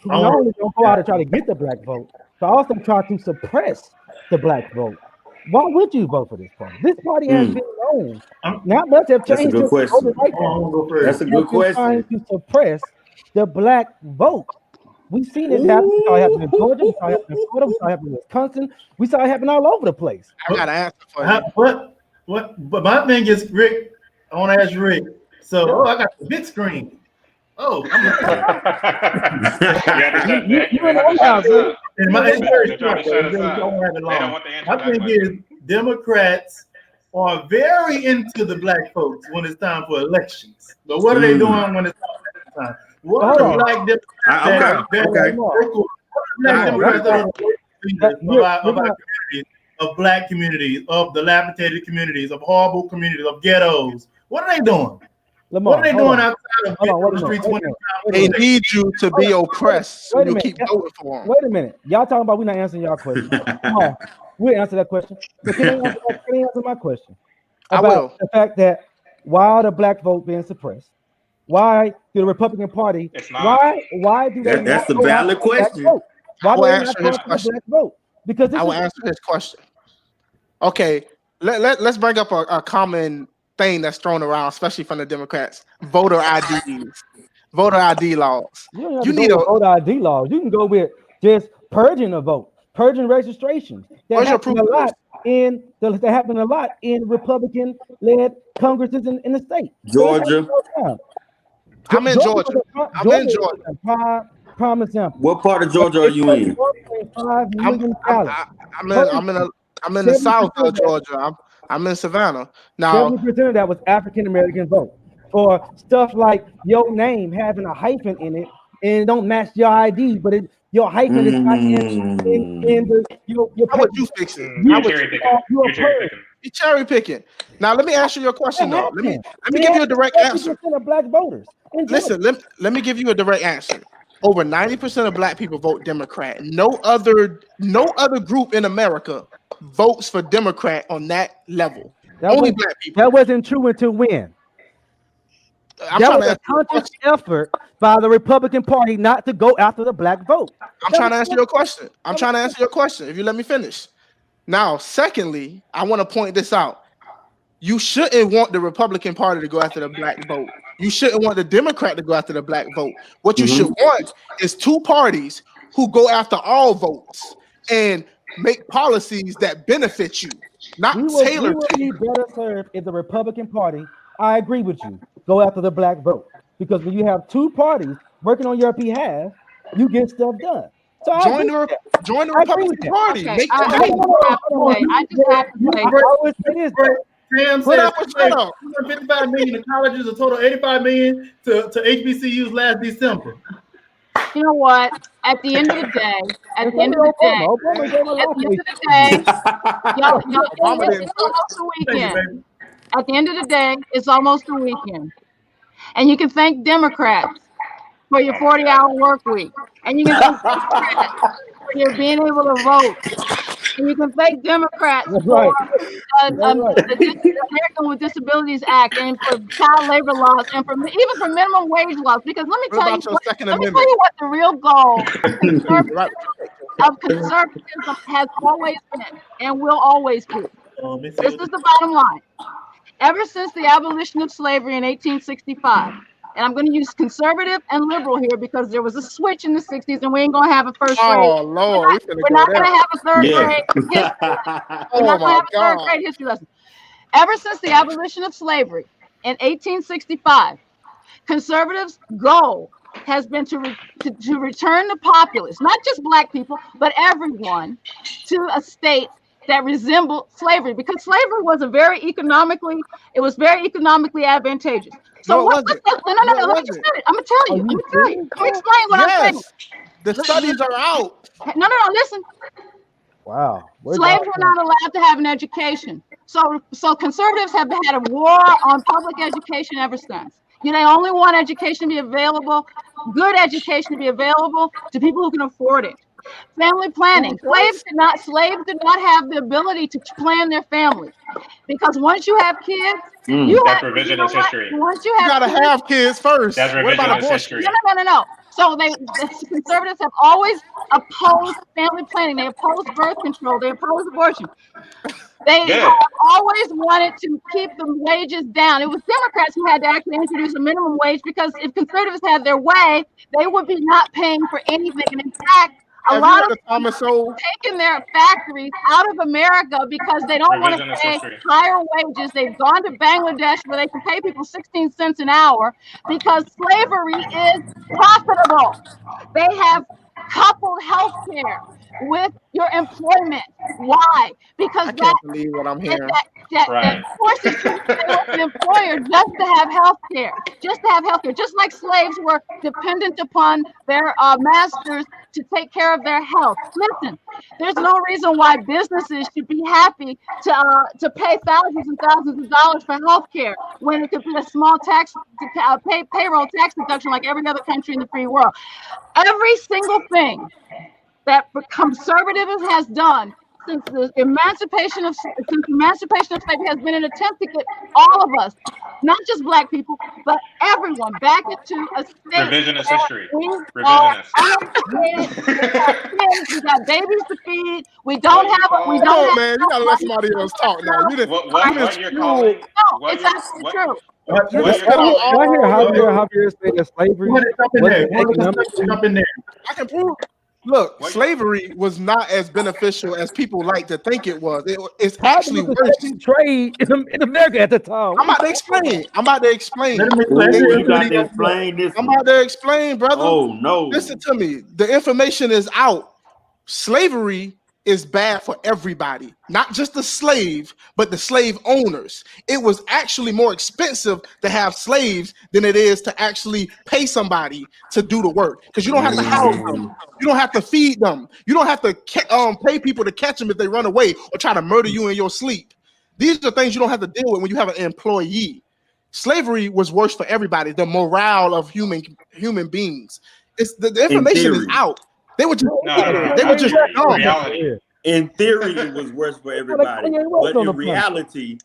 who not only don't go out to try to get the black vote, but also try to suppress the black vote, why would you vote for this party? This party has been known. Not much have changed. That's a good question. That's a good question. Trying to suppress the black vote. We've seen it happen. We saw it happen in Georgia. We saw it happen in Florida. We saw it happen in Wisconsin. We saw it happen all over the place. I got to answer for you. But my thing is, Rick, I want to ask Rick. So, I got the big screen. Oh, I'm my thing is, Democrats are very into the black folks when it's time for elections. But what are they doing when it's time? What are the black Democrats of black communities, of dilapidated communities, of horrible communities, of ghettos? What are they doing? What are they doing outside of the streets? They need you to be oppressed, so you keep voting for them. Wait a minute. Y'all talking about we're not answering y'all question. We'll answer that question. But can I answer my question? I About will. the fact that why the black vote being suppressed? Why do the Republican Party? It's not. Why do they? That's not a go after valid the black question. vote? Why I do will they not answer go his after the question. black vote? Because this I will is answer his question. Okay, let's bring up a common thing that's thrown around, especially from the Democrats: voter IDs, voter ID laws. you don't have You to need go a. with voter ID laws. You can go with just purging a vote, purging registrations. That Where's your happen proof a of lot in Republican-led Congresses in the state. Georgia. I'm in Georgia. I'm in is Georgia. a prime example. What part of Georgia are you in? 4.5 million ballots. I'm in the south of Georgia. I'm in Savannah. Now, 70% of that was African American vote. Or stuff like your name having a hyphen in it and it don't match your ID, but your hyphen is not in your how would paper. you fix it? You're cherry picking. You're cherry picking. You cherry picking. Now let me answer your question though. Let me give you a direct answer. 70% of black voters. Listen, let me give you a direct answer. Over 90% of black people vote Democrat. No other group in America votes for Democrat on that level. Only black people. That wasn't true until when? I'm that trying was to a conscious effort by the Republican Party not to go after the black vote. I'm trying to answer your question. I'm trying to answer your question. If you let me finish. Now, secondly, I want to point this out. You shouldn't want the Republican Party to go after the black vote. You shouldn't want the Democrat to go after the black vote. What you should want is two parties who go after all votes and make policies that benefit you, not tailored to you. We would be better served if the Republican Party, I agree with you, go after the black vote. Because when you have two parties working on your behalf, you get stuff done. So join the Republican Party. Okay, Make I just have to say. I would say this. Sam Put says up or shut up. 55 million to colleges, a total 85 million to HBCUs last December. You know what? At the end of the day, y'all, it's almost the weekend. At the end of the day, it's almost the weekend. And you can thank Democrats for your 40-hour work week. And you can thank Democrats for your being able to vote. And you can thank Democrats for the American with Disabilities Act and for child labor laws and even for minimum wage laws. Because let me tell you what the real goal of conservatism has always been and will always be. This is the bottom line. Ever since the abolition of slavery in 1865, and I'm going to use conservative and liberal here because there was a switch in the 60s and we ain't going to have a first grade. Oh, Lord. We're not going to have a third grade history lesson. We're not going to have a third grade history lesson. Ever since the abolition of slavery in 1865, conservatives' goal has been to return the populace, not just black people, but everyone, to a state that resembled slavery, because slavery was very economically advantageous. So no, let me just finish. I'm gonna tell you. Let me explain what I'm saying. The studies are out. No, listen. Wow. Slaves were not allowed to have an education. So conservatives have had a war on public education ever since. They only want education to be available, good education to be available to people who can afford it. Family planning. Slaves did not have the ability to plan their families, because once you have kids, that's revisionist history. Once you gotta have kids first. That's revisionist history. No. So the conservatives have always opposed family planning. They opposed birth control. They opposed abortion. They have always wanted to keep the wages down. It was Democrats who had to actually introduce a minimum wage, because if conservatives had their way, they would be not paying for anything. And in fact, a lot of people have taken their factories out of America because they don't want to pay higher wages. They've gone to Bangladesh where they can pay people 16 cents an hour because slavery is profitable. They have coupled health care with your employment. Why? Because I can't believe what I'm hearing. That forces you to stay with an employer just to have health care. Just like slaves were dependent upon their masters to take care of their health. Listen, there's no reason why businesses should be happy to pay thousands and thousands of dollars for health care when it could be a small tax payroll tax deduction like every other country in the free world. Every single thing that conservatism has done since the emancipation of slavery has been an attempt to get all of us, not just black people, but everyone back into a state Revisionist history. we are Revisionist. uneducated. We got kids, we got babies to feed. We don't have. We Come don't on, have. man. You gotta let somebody else talk now. You didn't. What you're calling? No, it's actually true. What You you're just calling? Do I hear Javier say that slavery Jump in was there. economically Jump in there. I can prove. Look, slavery was not as beneficial as people like to think it was. It's actually worse. trade in America at the time? I'm about to explain. Let him Ooh, explain. you got to explain this. I'm about to explain, brother. Oh no! Listen to me. The information is out. Slavery is bad for everybody, not just the slave, but the slave owners. It was actually more expensive to have slaves than it is to actually pay somebody to do the work, because you don't have to house them, you don't have to feed them, you don't have to pay people to catch them if they run away or try to murder you in your sleep. These are things you don't have to deal with when you have an employee. Slavery was worse for everybody. The morale of human beings. It's the information is out. They were just they were just dumb. Reality. In theory, it was worse for everybody, but in reality,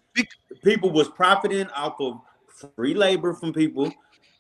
people was profiting off of free labor from people.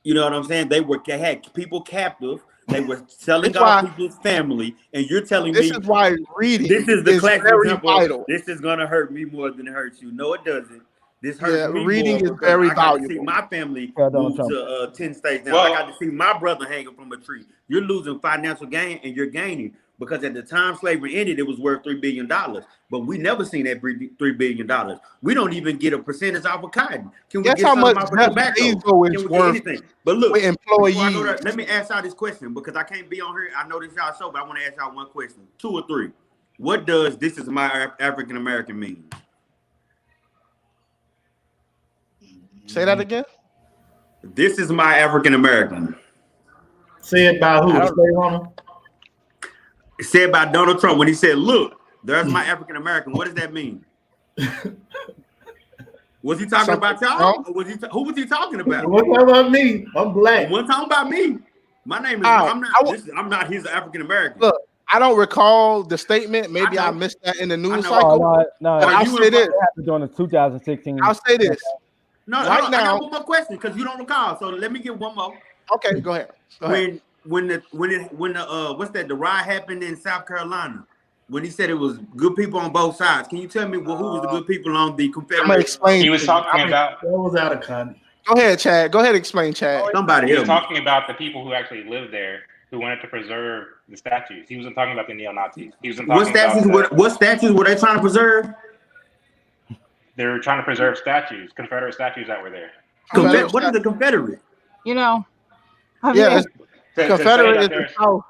You know what I'm saying? They had people captive. They were selling off people's family, and you're telling me this is why reading. This is the classic example. Vital. This is gonna hurt me more than it hurts you. No, it doesn't. This hurts me reading more is very I got to valuable. see my family move to 10 states now. I got to see my brother hanging from a tree. You're losing financial gain, and you're gaining, because at the time slavery ended, it was worth $3 billion. But we never seen that $3 billion. We don't even get a percentage off of cotton. Can we Guess get how something much off of tobacco? Bezos is Can we get worth anything? But look, with before I go employees? there, let me ask y'all this question, because I can't be on here. I know this y'all show, but I want to ask y'all one question, 2 or 3. What does "this is my African American" mean? Say that again. This is my African American. Said by who? The slave owner? Said by Donald Trump when he said, "Look, there's my African American." What does that mean? Was he talking about y'all? Or who was he talking about? What's about me? I'm black. He wasn't talking about me. My name is. I'm not his African American. Look, I don't recall the statement. Maybe I missed that in the news cycle. No, I'll say this. Happened during the 2016. I'll say this. No, right now, I got one more question because you don't recall. So let me get one more. Okay, go ahead. When the what's that? The riot happened in South Carolina. When he said it was good people on both sides. Can you tell me who was the good people on the Confederate? I'm gonna explain. He was talking about. That was out of context. Go ahead, Chad. Go ahead, explain, Chad. Somebody He was else. talking about the people who actually lived there, who wanted to preserve the statues. He wasn't talking about the neo-Nazis. He wasn't talking What statues were they trying to preserve? They were trying to preserve statues, Confederate statues that were there. What is the Confederate? You know. Yeah, Confederate is is the South.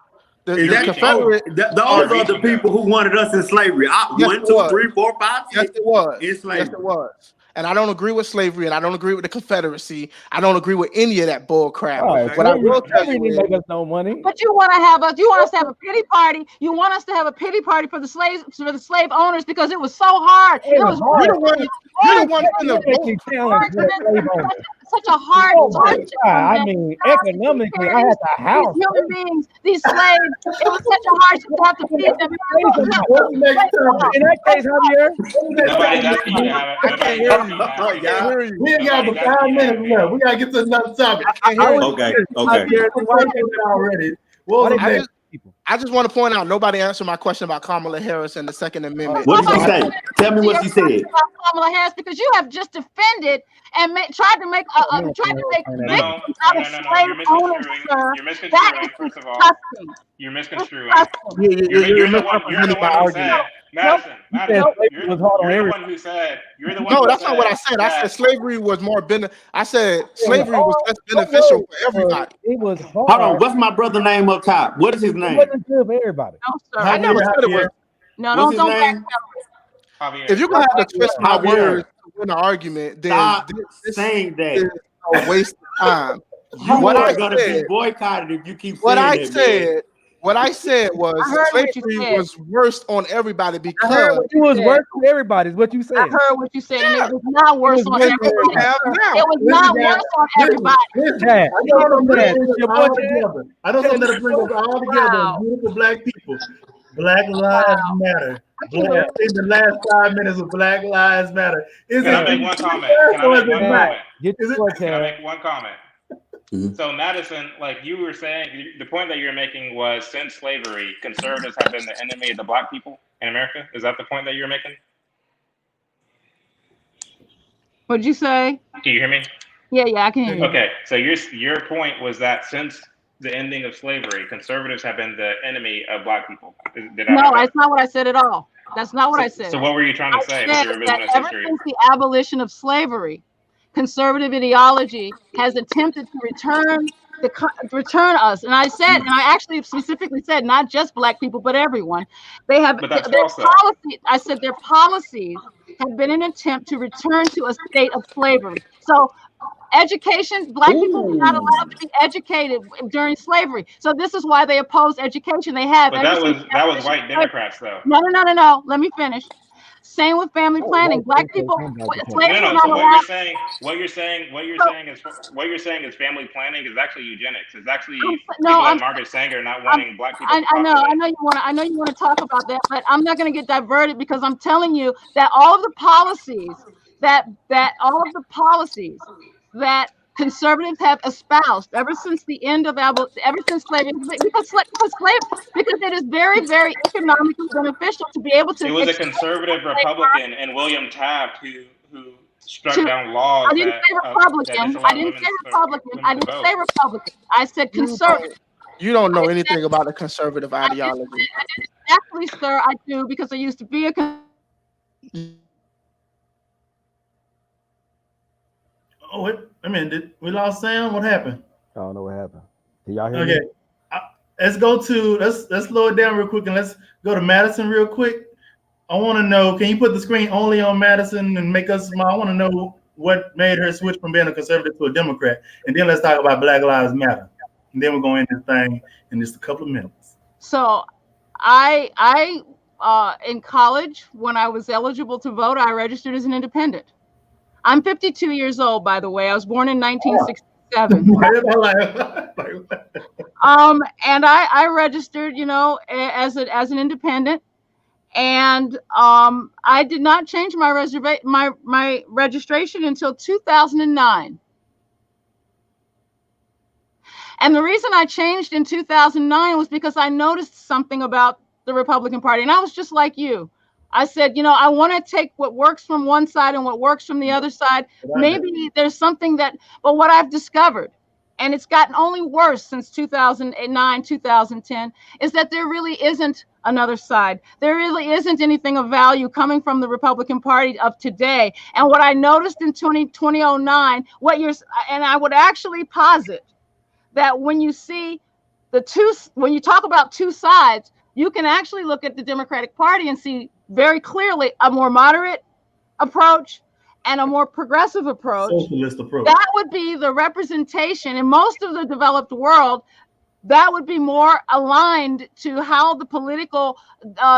The Confederate. Those are the people who wanted us in slavery. 1, 2, 3, 4, 5, 6. Yes, it was. In slavery. Yes, it was. And I don't agree with slavery, and I don't agree with the Confederacy. I don't agree with any of that bull crap. Right, But I will tell you, make us no money. But you want us to have a pity party. You want us to have a pity party for the slaves, for the slave owners, because it was so hard. It was you're the one in the vote. Such a hard time. I mean, economically, I had the house. These human beings, these slaves, it was such a hardship to have to feed them. In that case, Javier, Nobody got you. We ain't got but 5 minutes left. We gotta get to another topic. Okay. Already. What was the next? I just want to point out, nobody answered my question about Kamala Harris and the Second Amendment. What did she say? Tell me what she said. Kamala Harris, because you have just defended and tried to make victims out of slave owners, sir. That is disgusting. You're misconstruing. You're the one who said, Madison, you're the one who said, no, that's not what I said. I said slavery was more I said slavery was less beneficial for everybody. It was hard. Hold on. What's my brother name up top? What is his name? It wasn't good for everybody. No, sir. I never said it was. No, What's don't his name? If you're gonna have to twist my words to win an argument, then Stop this saying that. is a waste of time. You are gonna be boycotted if you keep saying that. What I said was slavery was worse on everybody because it was worse for everybody. Is what you said. I heard what you said. And it was not worse on everybody. It was not worse on everybody. I know something that'll bring us all together. Beautiful black people. Black Lives Matter. In the last 5 minutes of Black Lives Matter. Can I make one comment? Can I make one comment? Can I make one comment? So Madison, like you were saying, the point that you're making was since slavery, conservatives have been the enemy of the black people in America. Is that the point that you're making? What'd you say? Can you hear me? Yeah, I can hear you. Okay, so your point was that since the ending of slavery, conservatives have been the enemy of black people. No, that's not what I said at all. That's not what I said. So what were you trying to say with your revisionist ever history? since the abolition of slavery, conservative ideology has attempted to return us. And I said, and I actually specifically said, not just black people, but everyone. They have their policies. I said their policies have been an attempt to return to a state of slavery. So education, black people were not allowed to be educated during slavery. So this is why they oppose education. They have. But that was white Democrats, though. No. Let me finish. Same with family planning. Black people. So what you're saying is family planning is actually eugenics. It's actually people like Margaret Sanger not wanting black people. I know you want to talk about that, but I'm not going to get diverted because I'm telling you that all of the policies that conservatives have espoused ever since the end of slavery, because it is very, very economically beneficial to be able to. It was a conservative Republican and William Taft who struck down laws. I didn't say Republican. I didn't say Republican. I said conservative. You don't know anything about the conservative ideology. Actually, sir, I do because I used to be a. Oh, did we lost Sam? What happened? I don't know what happened. Did y'all hear me? Let's slow it down real quick and let's go to Madison real quick. I want to know, can you put the screen only on Madison and make us smile? I want to know what made her switch from being a conservative to a Democrat. And then let's talk about Black Lives Matter. And then we're going into the thing in just a couple of minutes. So I in college, when I was eligible to vote, I registered as an independent. I'm 52 years old, by the way. I was born in 1967. And I registered, as an independent, and I did not change my registration until 2009. And the reason I changed in 2009 was because I noticed something about the Republican Party, and I was just like you. I said, I want to take what works from one side and what works from the other side. Maybe there's something but what I've discovered, and it's gotten only worse since 2009, 2010, is that there really isn't another side. There really isn't anything of value coming from the Republican Party of today. And what I noticed in 2009, and I would actually posit that when you talk about two sides, you can actually look at the Democratic Party and see very clearly a more moderate approach and a more progressive approach. Socialist approach. That would be the representation in most of the developed world. That would be more aligned to how the political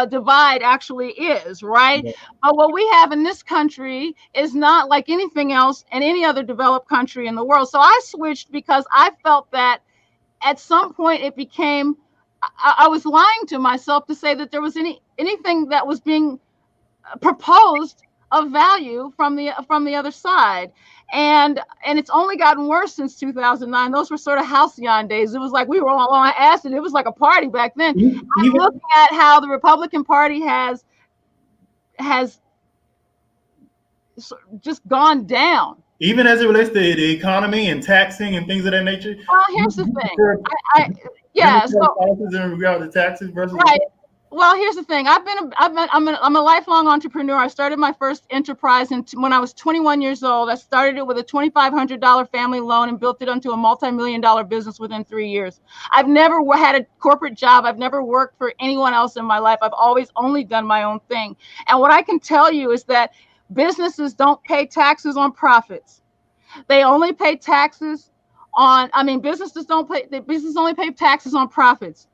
divide actually is, right? Yeah. But what we have in this country is not like anything else in any other developed country in the world. So I switched because I felt that at some point it became, I was lying to myself to say that there was anything that was being proposed of value from the other side, and it's only gotten worse since 2009. Those were sort of halcyon days. It was like we were all on acid. It was like a party back then. I'm looking at how the Republican Party has just gone down. Even as it relates to the economy and taxing and things of that nature. Well, here's the thing. In regard to taxes versus right. Well, here's the thing. I'm a lifelong entrepreneur. I started my first enterprise when I was 21 years old. I started it with a $2,500 family loan and built it into a multi-million-dollar business within 3 years. I've never had a corporate job. I've never worked for anyone else in my life. I've always only done my own thing. And what I can tell you is that businesses don't pay taxes on profits. They only pay taxes on, businesses only pay taxes on profits.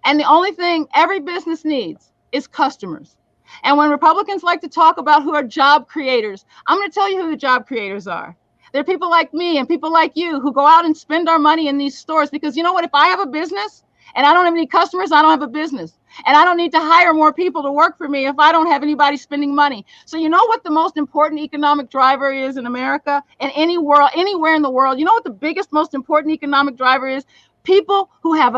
And the only thing every business needs is customers. And when Republicans like to talk about who are job creators, I'm going to tell you who the job creators are. They're people like me and people like you who go out and spend our money in these stores because you know what? If I have a business And I don't have any customers. I don't have a business. And I don't need to hire more people to work for me if I don't have anybody spending money. So you know what the most important economic driver is in America and anywhere in the world? You know what the biggest, most important economic driver is? People who have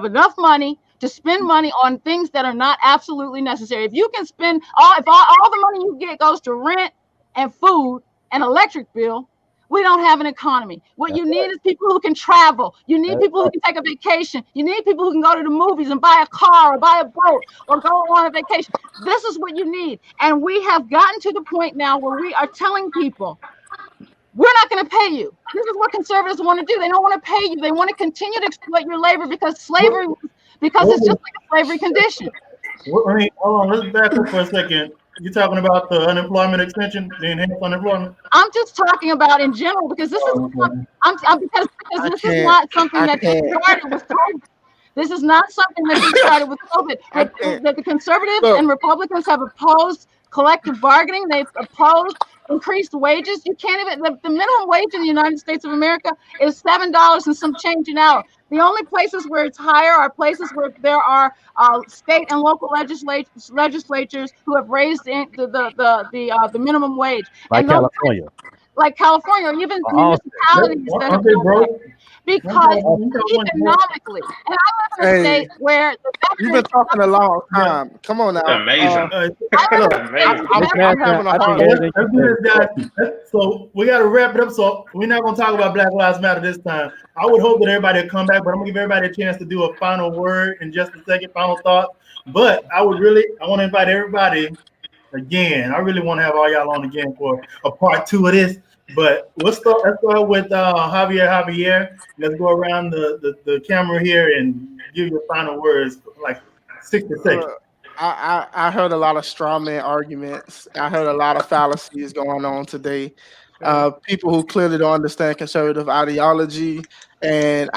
enough money to spend money on things that are not absolutely necessary. If you can spend all the money you get goes to rent and food and electric bill, we don't have an economy. What you need is people who can travel. You need people who can take a vacation. You need people who can go to the movies and buy a car or buy a boat or go on a vacation. This is what you need. And we have gotten to the point now where we are telling people, we're not going to pay you. This is what conservatives want to do. They don't want to pay you. They want to continue to exploit your labor because it's just like a slavery condition. Hold on, let's back up for a second. You're talking about the unemployment extension, the enhanced unemployment? I'm just talking about in general because this is this is not something that started with COVID. This is not something that started with COVID. That the conservatives and Republicans have opposed collective bargaining. They've opposed increased wages. You can't even the minimum wage in the United States of America is $7 and some change an hour. The only places where it's higher are places where there are state and local legislatures who have raised the minimum wage. Like California. Like California, or even municipalities that have done that. Because economically, and I live in a state where you've been talking a long time. Come on now. Amazing. So we got to wrap it up. So we're not going to talk about Black Lives Matter this time. I would hope that everybody will come back, but I'm going to give everybody a chance to do a final word in just a second, final thought. But I want to invite everybody again. I really want to have all y'all on again for a part 2 of this. But let's start with Javier. Let's go around the camera here and give your final words, like 60 seconds. I heard a lot of straw man arguments. I heard a lot of fallacies going on today. People who clearly don't understand conservative ideology. And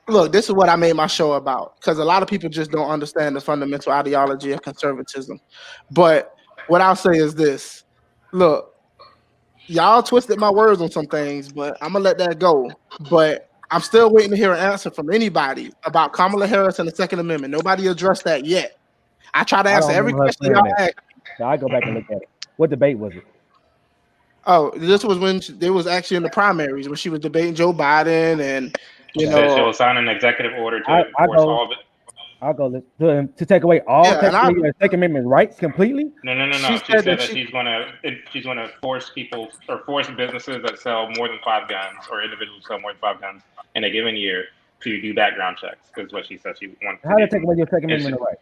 look, this is what I made my show about, because a lot of people just don't understand the fundamental ideology of conservatism. But what I'll say is this: look, y'all twisted my words on some things, but I'm gonna let that go. But I'm still waiting to hear an answer from anybody about Kamala Harris and the Second Amendment. Nobody addressed that yet. I try to answer every question y'all ask. I go back and look at it. What debate was it? Oh, this was when they was actually in the primaries when she was debating Joe Biden, and she will sign an executive order to enforce all of it. I'll go to take away all Second Amendment rights completely. No. She said that she's going to force people or force businesses that sell more than 5 guns or individuals who sell more than 5 guns in a given year to do background checks. Is what she said she wants. How to take away your Second Amendment rights?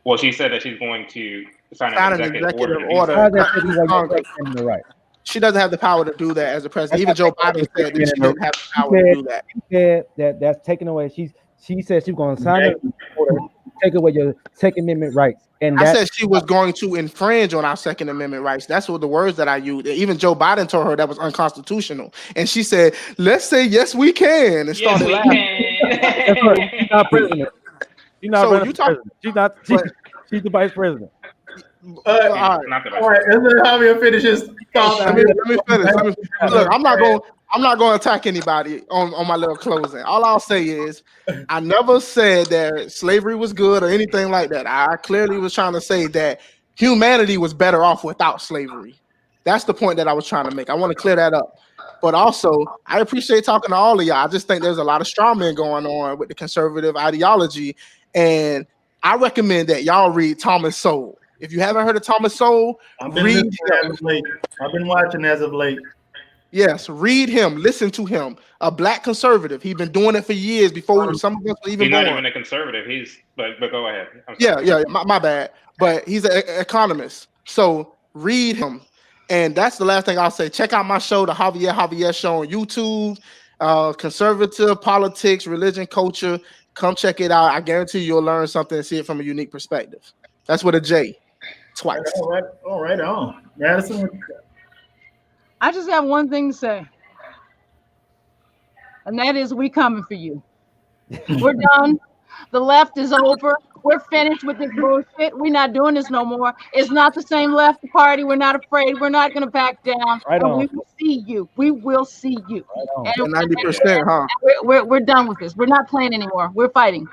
Well, she said that she's going to sign an executive order. How does that take away your Second Amendment rights? She doesn't have the power to do that as a president. Even Joe Biden said that she didn't have the power to do that. She said that's taken away. She said she was going to sign an order, take away your Second Amendment rights. And I said she was going to infringe on our Second Amendment rights. That's what the words that I used. Even Joe Biden told her that was unconstitutional. And she said, let's say yes, we can. And started laughing. She's not president. She's not president. She's the vice president. All right. And then Javier finishes. Let me finish. Look, I'm not going to attack anybody on my little closing. All I'll say is I never said that slavery was good or anything like that. I clearly was trying to say that humanity was better off without slavery. That's the point that I was trying to make. I want to clear that up. But also, I appreciate talking to all of y'all. I just think there's a lot of straw men going on with the conservative ideology. And I recommend that y'all read Thomas Sowell. If you haven't heard of Thomas Sowell, read him. I've been watching as of late. Yes, read him, listen to him. A black conservative. He's been doing it for years before some of us were even born. He's not even a conservative. But go ahead. Yeah, my bad. But he's an economist. So read him. And that's the last thing I'll say. Check out my show, the Javier Show on YouTube. Conservative politics, religion, culture. Come check it out. I guarantee you'll learn something and see it from a unique perspective. That's with a J. Twice. All right on. Madison. I just have one thing to say, and that is we coming for you. We're done. The left is over. We're finished with this bullshit. We're not doing this no more. It's not the same left party. We're not afraid. We're not going to back down. Right And on. we will see you. We will see you. Right on. And That 90%, huh? we're done with this. We're not playing anymore. We're fighting.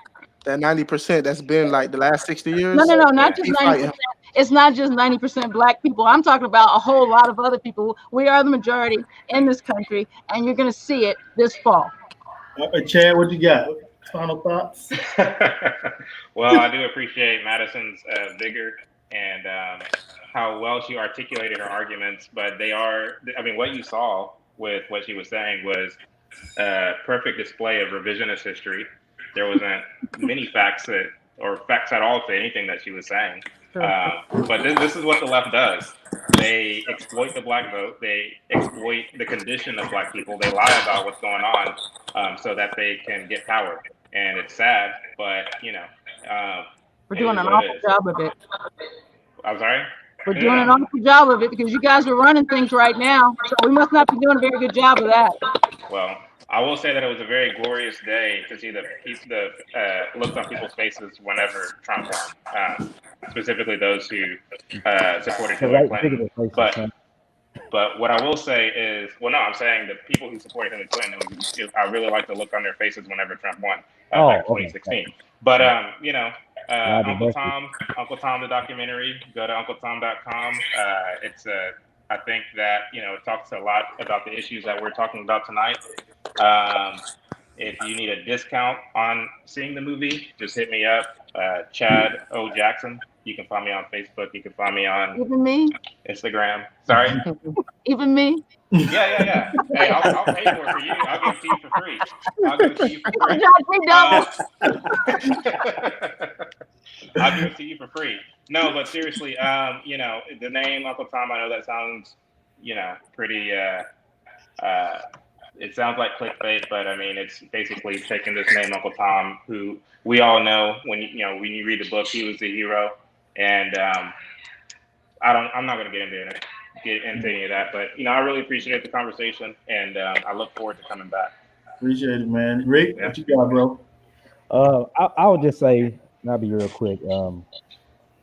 That 90% that's been like the last 60 years. No, not just Keep 90%. fighting. It's not just 90% black people. I'm talking about a whole lot of other people. We are the majority in this country, and you're going to see it this fall. Chad, what you got? Final thoughts? Well, I do appreciate Madison's vigor and how well she articulated her arguments, but what you saw with what she was saying was a perfect display of revisionist history. There wasn't many facts at all to anything that she was saying. But this is what the left does. They exploit the black vote. They exploit the condition of black people. They lie about what's going on so that they can get power. And it's sad, but we're doing an awful job of it. I'm sorry? We're doing an awful job of it because you guys are running things right now. So we must not be doing a very good job of that. Well, I will say that it was a very glorious day to see the looks on people's faces whenever Trump won, specifically those who supported Hillary Clinton. But what I will say is, I'm saying the people who supported Hillary Clinton, I really like the look on their faces whenever Trump won back in 2016. Okay. But Uncle Tom, the documentary, go to UncleTom.com. I think that it talks a lot about the issues that we're talking about tonight. If you need a discount on seeing the movie, just hit me up, Chad O. Jackson. You can find me on Facebook. You can find me on Instagram. Sorry? Even me? Yeah. Hey, I'll pay for you. I'll give it to you for free. I'll give it to you for free. No, but seriously, the name Uncle Tom, I know that sounds, pretty, it sounds like clickbait, but I mean, it's basically taking this name Uncle Tom, who we all know when you read the book, he was the hero. And I'm not going to get into any of that, but I really appreciate the conversation, and I look forward to coming back. Appreciate it, man. Rick, what you got, bro? I would just say, and I'll be real quick,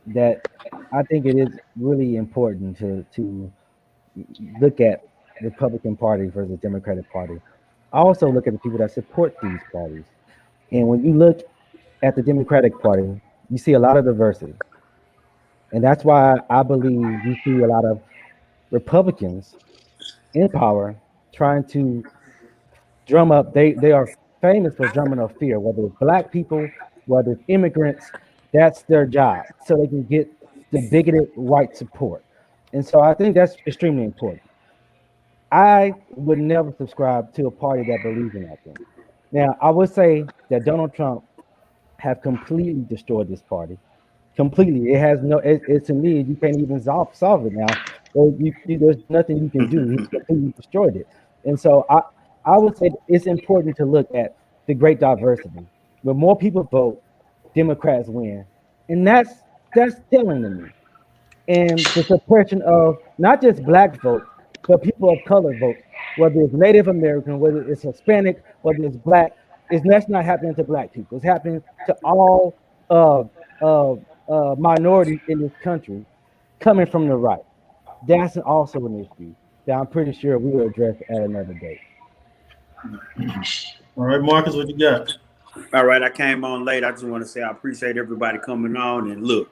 that I think it is really important to look at the Republican Party versus the Democratic Party. I also look at the people that support these parties. And when you look at the Democratic Party, you see a lot of diversity. And that's why I believe you see a lot of Republicans in power trying to drum up. They are famous for drumming up fear, whether it's black people, whether it's immigrants. That's their job, so they can get the bigoted white support. And so I think that's extremely important. I would never subscribe to a party that believes in that thing. Now, I would say that Donald Trump have completely destroyed this party. Completely. It has no, it's to me, you can't even solve it now. There's nothing you can do. He's completely destroyed it. And so I would say it's important to look at the great diversity. When more people vote, Democrats win. And that's telling to me. And the suppression of not just black votes, but people of color votes, whether it's Native American, whether it's Hispanic, whether it's black, that's not happening to black people. It's happening to all minorities in this country coming from the right. That's also an issue that I'm pretty sure we will address at another date. All right, Marcus, what you got? All right, I came on late. I just want to say I appreciate everybody coming on. And look,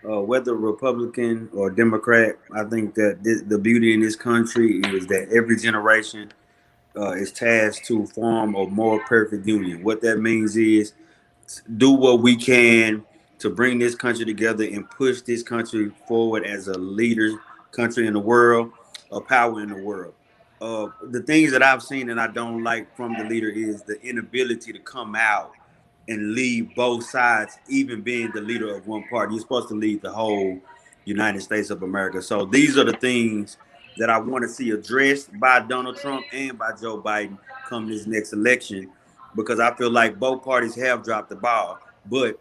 whether Republican or Democrat, I think that the beauty in this country is that every generation is tasked to form a more perfect union. What that means is do what we can to bring this country together and push this country forward as a leader country in the world, a power in the world. The things that I've seen and I don't like from the leader is the inability to come out and lead both sides, even being the leader of one party. You're supposed to lead the whole United States of America. So these are the things that I want to see addressed by Donald Trump and by Joe Biden come this next election, because I feel like both parties have dropped the ball, but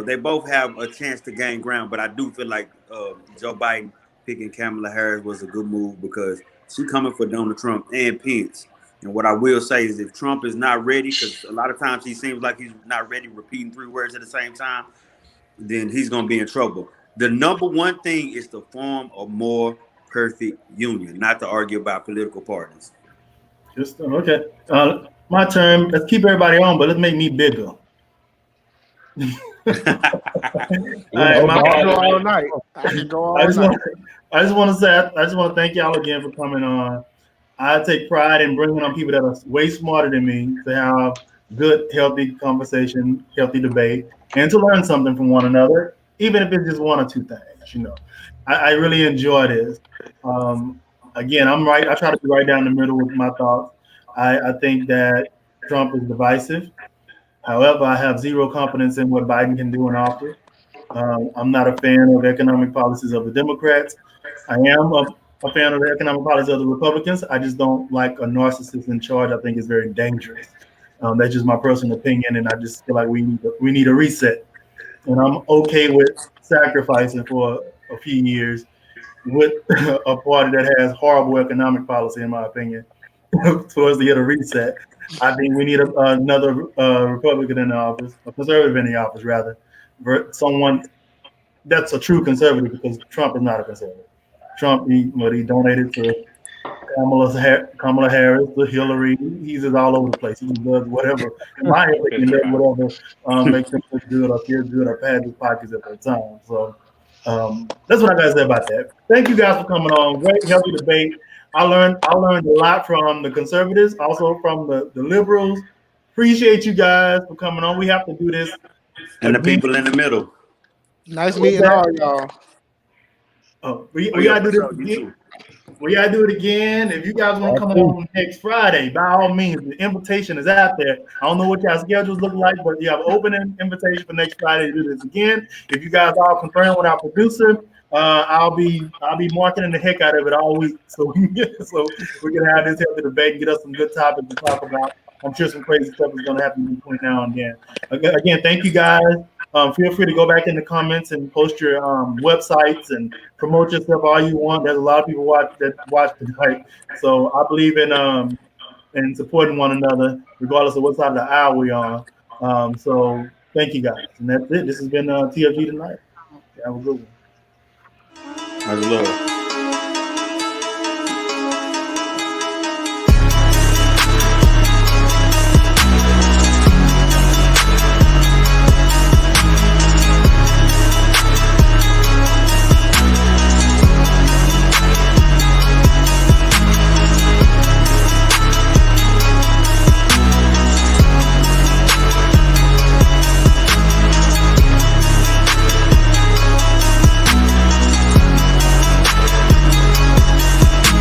they both have a chance to gain ground. But I do feel like Joe Biden picking Kamala Harris was a good move because she's coming for Donald Trump and Pence. And what I will say is if Trump is not ready, because a lot of times he seems like he's not ready, repeating 3 words at the same time, then he's going to be in trouble. The number one thing is to form a more perfect union, not to argue about political parties. Just okay. My turn. Let's keep everybody on, but let's make me bigger. All right, I can go all night. I can go all night. I just want to thank y'all again for coming on. I take pride in bringing on people that are way smarter than me to have good, healthy conversation, healthy debate, and to learn something from one another, even if it's just one or two things. You know, I really enjoy this. Again, I'm right. I try to be right down the middle with my thoughts. I think that Trump is divisive. However, I have zero confidence in what Biden can do in office. I'm not a fan of economic policies of the Democrats. I am a fan of the economic policies of the Republicans. I just don't like a narcissist in charge. I think it's very dangerous. That's just my personal opinion, and I just feel like we need a reset. And I'm okay with sacrificing for a few years with a party that has horrible economic policy, in my opinion, towards the end of reset. I think we need another Republican in the office, a conservative in the office, rather, someone that's a true conservative, because Trump is not a conservative. Trump, he donated to Kamala Harris, to Hillary. He's just all over the place. He does whatever, in my opinion, does whatever makes him look good or feel good or pad his pockets at that time. So that's what I got to say about that. Thank you guys for coming on. Great, healthy debate. I learned a lot from the conservatives, also from the liberals. Appreciate you guys for coming on. We have to do this. And the people in the middle. Nice meeting all y'all. We gotta do this again. We gotta do it again. If you guys want to come on next Friday, by all means, the invitation is out there. I don't know what y'all schedules look like, but you have an open invitation for next Friday to do this again. If you guys all confirm with our producer, I'll be marketing the heck out of it all week, so we can have this healthy debate and get us some good topics to talk about. I'm sure some crazy stuff is going to happen between now and then. Again, thank you guys. Feel free to go back in the comments and post your websites and promote yourself all you want. There's a lot of people watch tonight, so I believe in supporting one another, regardless of what side of the aisle we're on. So thank you guys, and that's it. This has been TFG tonight. Have a good one. I love it.